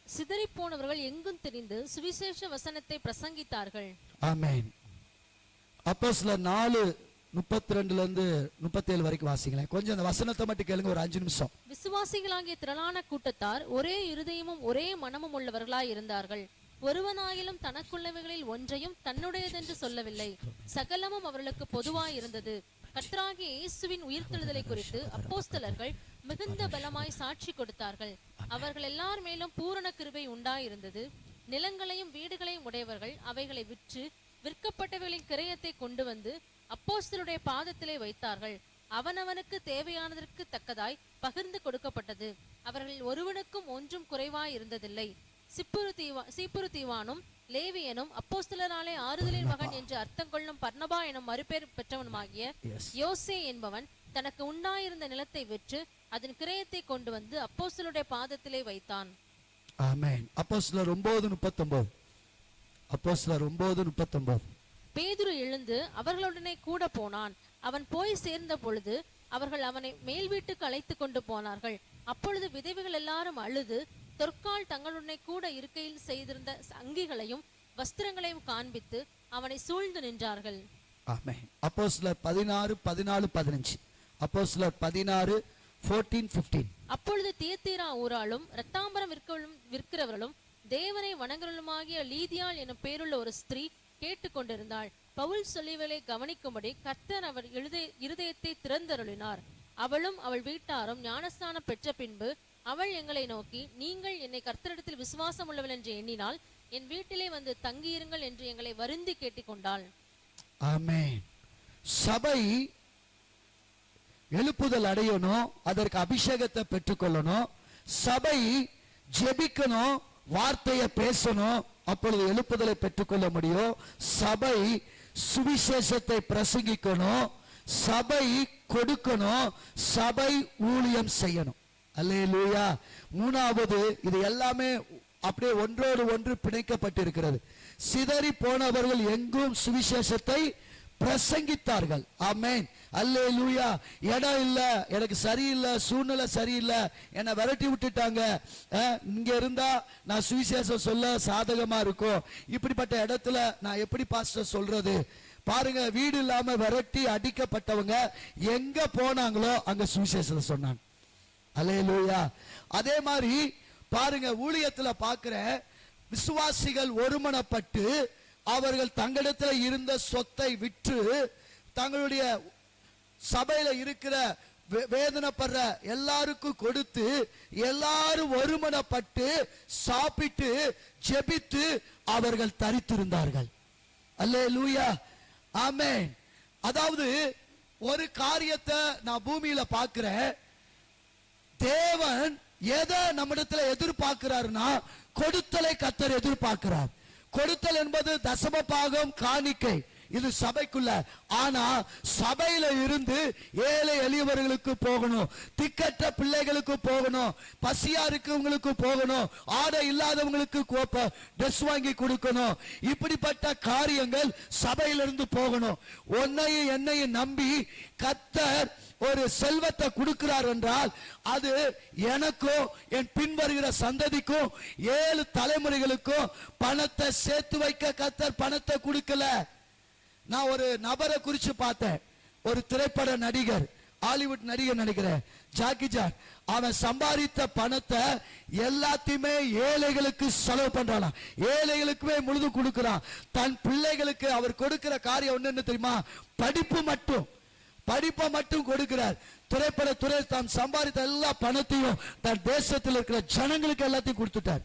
[SPEAKER 2] சிதறிப்போனவர்கள் எங்கும் தெரிந்து சுவிசேஷ வசனத்தை பிரசங்கித்தார்கள்.
[SPEAKER 1] ஆமென். அப்போஸ்தலர் 4:32 இருந்து 37 வரைக்கும் வாசிங்களேன். கொஞ்சம் அந்த வசனத்தை மட்டும் கேளுங்க, ஒரு 5 நிமிஷம்.
[SPEAKER 2] விசுவாசிகளாகிய திரளான கூட்டத்தார் ஒரே இருதயமும் ஒரே மனமும் உள்ளவர்களாய் இருந்தார்கள். ஒருவனாயிலும் தனக்குள்ளவைகளில் ஒன்றையும் தன்னுடையதென்று சொல்லவில்லை, சகலமும் அவர்களுக்கு பொதுவாய் இருந்தது. கர்த்தராகிய இயேசுவின் உயிர்த்தெழுதலை குறித்து அப்போஸ்தலர்கள் மிகுந்த பலமாய் சாட்சி கொடுத்தார்கள். அவர்கள் எல்லார் மேலும் பூரண கிருபை உண்டாயிருந்தது. நிலங்களையும் வீடுகளையும் உடையவர்கள் அவைகளை விற்று விற்கப்பட்டவைகளின் கிரயத்தை கொண்டு வந்து அப்போஸ்தலருடைய பாதத்திலே வைத்தார்கள். அவனவனுக்கு தேவையானதற்கு தக்கதாய் பகிர்ந்து கொடுக்கப்பட்டது. அவர்கள் ஒருவனுக்கும் ஒன்றும் குறைவாய் இருந்ததில்லை. சீப்புரு தீவானும் லேவியனும் அப்போஸ்தலராலே ஆறுதலின் மகன் என்று அர்த்தம் கொள்ளும் பர்னபா எனும் மறுபேர் பெற்றவனுமாகிய யோசே என்பவன் தனக்கு உண்டாயிருந்த நிலத்தை விற்று அதன் கிரயத்தை கொண்டு வந்து அப்போஸ்தலருடைய பாதத்திலே வைத்தான்.
[SPEAKER 1] ஆமென். அப்போஸ்தலர் 9:39. அப்போஸ்தலர் 9:39.
[SPEAKER 2] பேதுரு எழுந்து அவர்களுடனே கூட போனான். அவன் போய் சேர்ந்த பொழுது அவர்கள் அவனை மேல் வீட்டுக்கு அழைத்து கொண்டு போனார்கள். அப்பொழுது விதவைகள் எல்லாரும் அழுது தொற்கால் தங்களுடனே கூட இருக்கையில் செய்திருந்த அங்கிகளையும் வஸ்திரங்களையும் காண்பித்து அவனை சூழ்ந்து நின்றார்கள்.
[SPEAKER 1] ஆமென். அப்போஸ்தலர் 16, 14, 15. அப்போஸ்தலர் 16, 14, 15.
[SPEAKER 2] அப்பொழுது தியத்தீரா ஊராளும் இரத்தாம்பரம் விற்கிறவர்களும் தேவனை வணங்குறவளுமாகிய லீதியாள் எனும் பேருள்ள ஒரு ஸ்திரீ கேட்டுக்கொண்டிருந்தாள். பவுல் சொல்லியவளை கவனிக்கும்படி கர்த்தர் அவர் இருதயத்தை திறந்தருளினார். அவளும் அவள் வீட்டாரும் ஞானஸ்நானம் பெற்ற பின்பு அவள் எங்களை நோக்கி, நீங்கள் என்னை கர்த்தரிடத்தில் விசுவாசம் உள்ளவள் என்று எண்ணினால் என் வீட்டிலே வந்து தங்கியிருங்கள் என்று எங்களை வருந்தி கேட்டுக்கொண்டாள்.
[SPEAKER 1] ஆமென். சபை எழுப்புதல் அடையணும், அதற்கு அபிஷேகத்தை பெற்றுக்கொள்ளணும். சபை ஜெபிக்கணும், வார்த்தையை பேசணும், அப்பொழுது எழுப்புதலை பெற்றுக்கொள்ள முடியும். சபை சுவிசேஷத்தை பிரசங்கிக்கணும், சபை கொடுக்கணும், சபை ஊழியம் செய்யணும். அல்லேலூயா. மூணாவது, இது எல்லாமே அப்படியே ஒன்றோடு ஒன்று பிணைக்கப்பட்டிருக்கிறது. சிதறி போனவர்கள் எங்கும் சுவிசேஷத்தை பிரசங்கித்தார்கள். ஆமென். அல்லேலூயா. இடம் இல்ல, எனக்கு சரியில்லை, சூழ்நிலை சரியில்லை, என்னை விரட்டி விட்டுட்டாங்க, இங்க இருந்தா நான் சுவிசேஷம் சொல்ல சாதகமா இருக்கும், இப்படிப்பட்ட இடத்துல நான் எப்படி பாஸ்டர் சொல்றது? பாருங்க, வீடு இல்லாம விரட்டி அடிக்கப்பட்டவங்க எங்க போனாங்களோ அங்க சுவிசேஷத்தை சொன்னாங்க. அல்லேலூயா. அதே மாதிரி பாருங்க, ஊழியத்துல பார்க்கிற விசுவாசிகள் ஒருமனப்பட்டு அவர்கள் தங்களிடத்தில் இருந்த சொத்தை விற்று தங்களுடைய சபையில இருக்கிற வேதனைப்படுற எல்லாருக்கும் கொடுத்து எல்லாரும் ஒருமனப்பட்டு சாப்பிட்டு ஜெபித்து அவர்கள் தரித்திருந்தார்கள். அல்லேலூயா. ஆமென். அதாவது ஒரு காரியத்தை நான் பூமியில பார்க்கிறேன், தேவன் எதை நம்மிடத்துல எதிர்பார்க்கிறாருன்னா கொடுத்தலை கர்த்தர் எதிர்பார்க்கிறார். கொடுத்தல் என்பது தசம பாகம், காணிக்கை, இது சபைக்குள்ள. ஆனா சபையில இருந்து ஏழை எளியவர்களுக்கு போகணும், திக்கற்ற பிள்ளைகளுக்கு போகணும், பசியா இருக்கவங்களுக்கு போகணும், ஆடை இல்லாதவங்களுக்கு ட்ரெஸ் வாங்கி கொடுக்கணும். இப்படிப்பட்ட காரியங்கள் சபையிலிருந்து போகணும். உன்னையும் என்னையும் நம்பி கர்த்தர் ஒரு செல்வத்தை கொடுக்கிறார் என்றால் அது எனக்கும் என் பின்வருகிற சந்ததிக்கும் 7 தலைமுறைகளுக்கும் பணத்தை சேர்த்து வைக்க கர்த்தர் பணத்தை கொடுக்கல. நான் ஒரு நபரை குறிச்சு பார்த்தேன், ஒரு திரைப்பட நடிகர், ஹாலிவுட் நடிகர் நினைக்கிறேன், ஜாக்கி சான். அவன் சம்பாதித்த பணத்தை எல்லாத்தையுமே ஏழைகளுக்கு செலவு பண்றான், ஏழைகளுக்குமே முழுதும் கொடுக்கிறான். தன் பிள்ளைகளுக்கு அவர் கொடுக்கிற காரியம் என்ன தெரியுமா? படிப்பை மட்டும் கொடுக்கிறார். திரைப்பட துறை தான் சம்பாதித்த எல்லா பணத்தையும் தன் தேசத்தில் இருக்கிற ஜனங்களுக்கு எல்லாத்தையும் கொடுத்துட்டார்.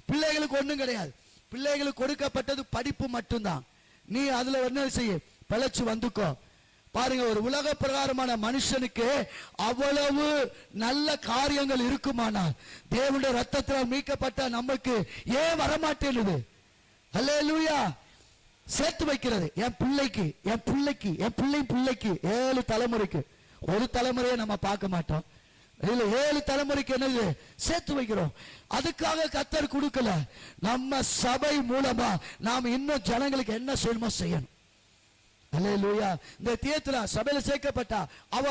[SPEAKER 1] பிள்ளைகளுக்கு ஒண்ணும் கிடையாது. பிள்ளைகளுக்கு கொடுக்கப்பட்டது படிப்பு மட்டும்தான். நீ அதுல என்ன செய்ய, பிழைச்சு வந்துக்கோ. பாருங்க, ஒரு உலக பிரகாரமான மனுஷனுக்கு அவ்வளவு நல்ல காரியங்கள் இருக்குமானால் தேவனுடைய ரத்தத்தால் மீட்கப்பட்ட நமக்கு ஏன் வரமாட்டேனுது? அல்லேலூயா. சேர்த்து வைக்கிறது என் பிள்ளைக்கு, என் பிள்ளைக்கு, என் பிள்ளைக்கு 7 தலைமுறைக்கு. ஒரு தலைமுறையை நம்ம பார்க்க மாட்டோம், இல்ல 7 தலைமுறைக்கு என்னது சேர்த்து வைக்கிறோம். அதுக்காக கர்த்தர் கொடுக்கல. நம்ம சபை மூலமா நாம் இன்னும் ஜனங்களுக்கு என்ன செய்யணுமோ செய்யணும். அல்லேலூயா. இந்த தியேத்திரா சபையில சேர்க்கப்பட்டா, அவ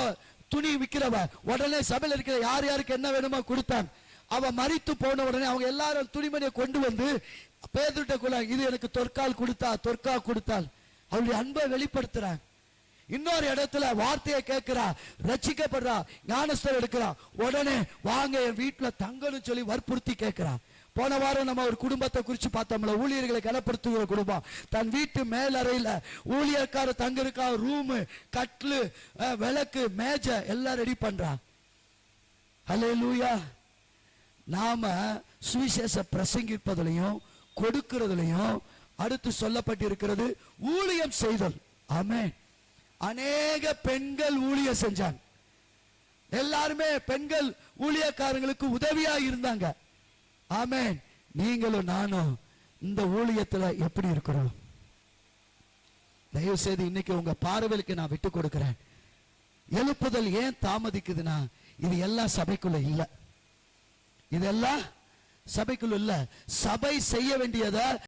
[SPEAKER 1] துணி விற்கிறவ உடனே சபையில இருக்கிற யார் யாருக்கு என்ன வேணுமோ கொடுத்தான். அவ மரித்து போன உடனே அவங்க எல்லாரும் துணிமணியை கொண்டு வந்து பேதுருக்குள்ள, இது எனக்கு தொற்கால் கொடுத்தால் அவளுடைய அன்பை வெளிப்படுத்துறாங்க. இன்னொரு இடத்துல வார்த்தையை கேட்கிறா, ரட்சிக்கப்படுறா, ஞானஸ்தர் எடுக்கிறா, உடனே வாங்க என் வீட்டுல தங்கன்னு சொல்லி வற்புறுத்தி கேட்கிறா. போன வாரம் நம்ம ஒரு குடும்பத்தை குறிச்சு பார்த்தோம்ல, ஊழியர்களை கனப்படுத்துகிற குடும்பம். தன் வீட்டு மேலறையில ஊழியர்கார தங்க இருக்கா, ரூமு, கட்லு, விளக்கு, மேஜை எல்லாம் ரெடி பண்றா. அல்லேலூயா. நாம சுவிசேஷ பிரசங்கிப்பதிலையும் கொடுக்கிறதுலையும் அடுத்து சொல்லப்பட்டிருக்கிறது ஊழியம் செய்தல். ஆமென். அநேக பெண்கள் ஊழியம் செஞ்சாங்க. எல்லாருமே பெண்கள் ஊழியக்காரங்களுக்கு உதவியா இருந்தாங்க. ஆமென். நீங்களும் நானும் இந்த ஊழியத்துல எப்படி இருக்கிறோம்? தயவு செய்து இன்னைக்கு உங்க பார்வைக்கு நான் விட்டு கொடுக்கிறேன். எழுப்புதல் ஏன் தாமதிக்குதுன்னா, இது எல்லாம் சபைக்குள்ள இல்ல, இதெல்லாம் சபைக்குள்ள இல்ல. சபை செய்ய வேண்டியதை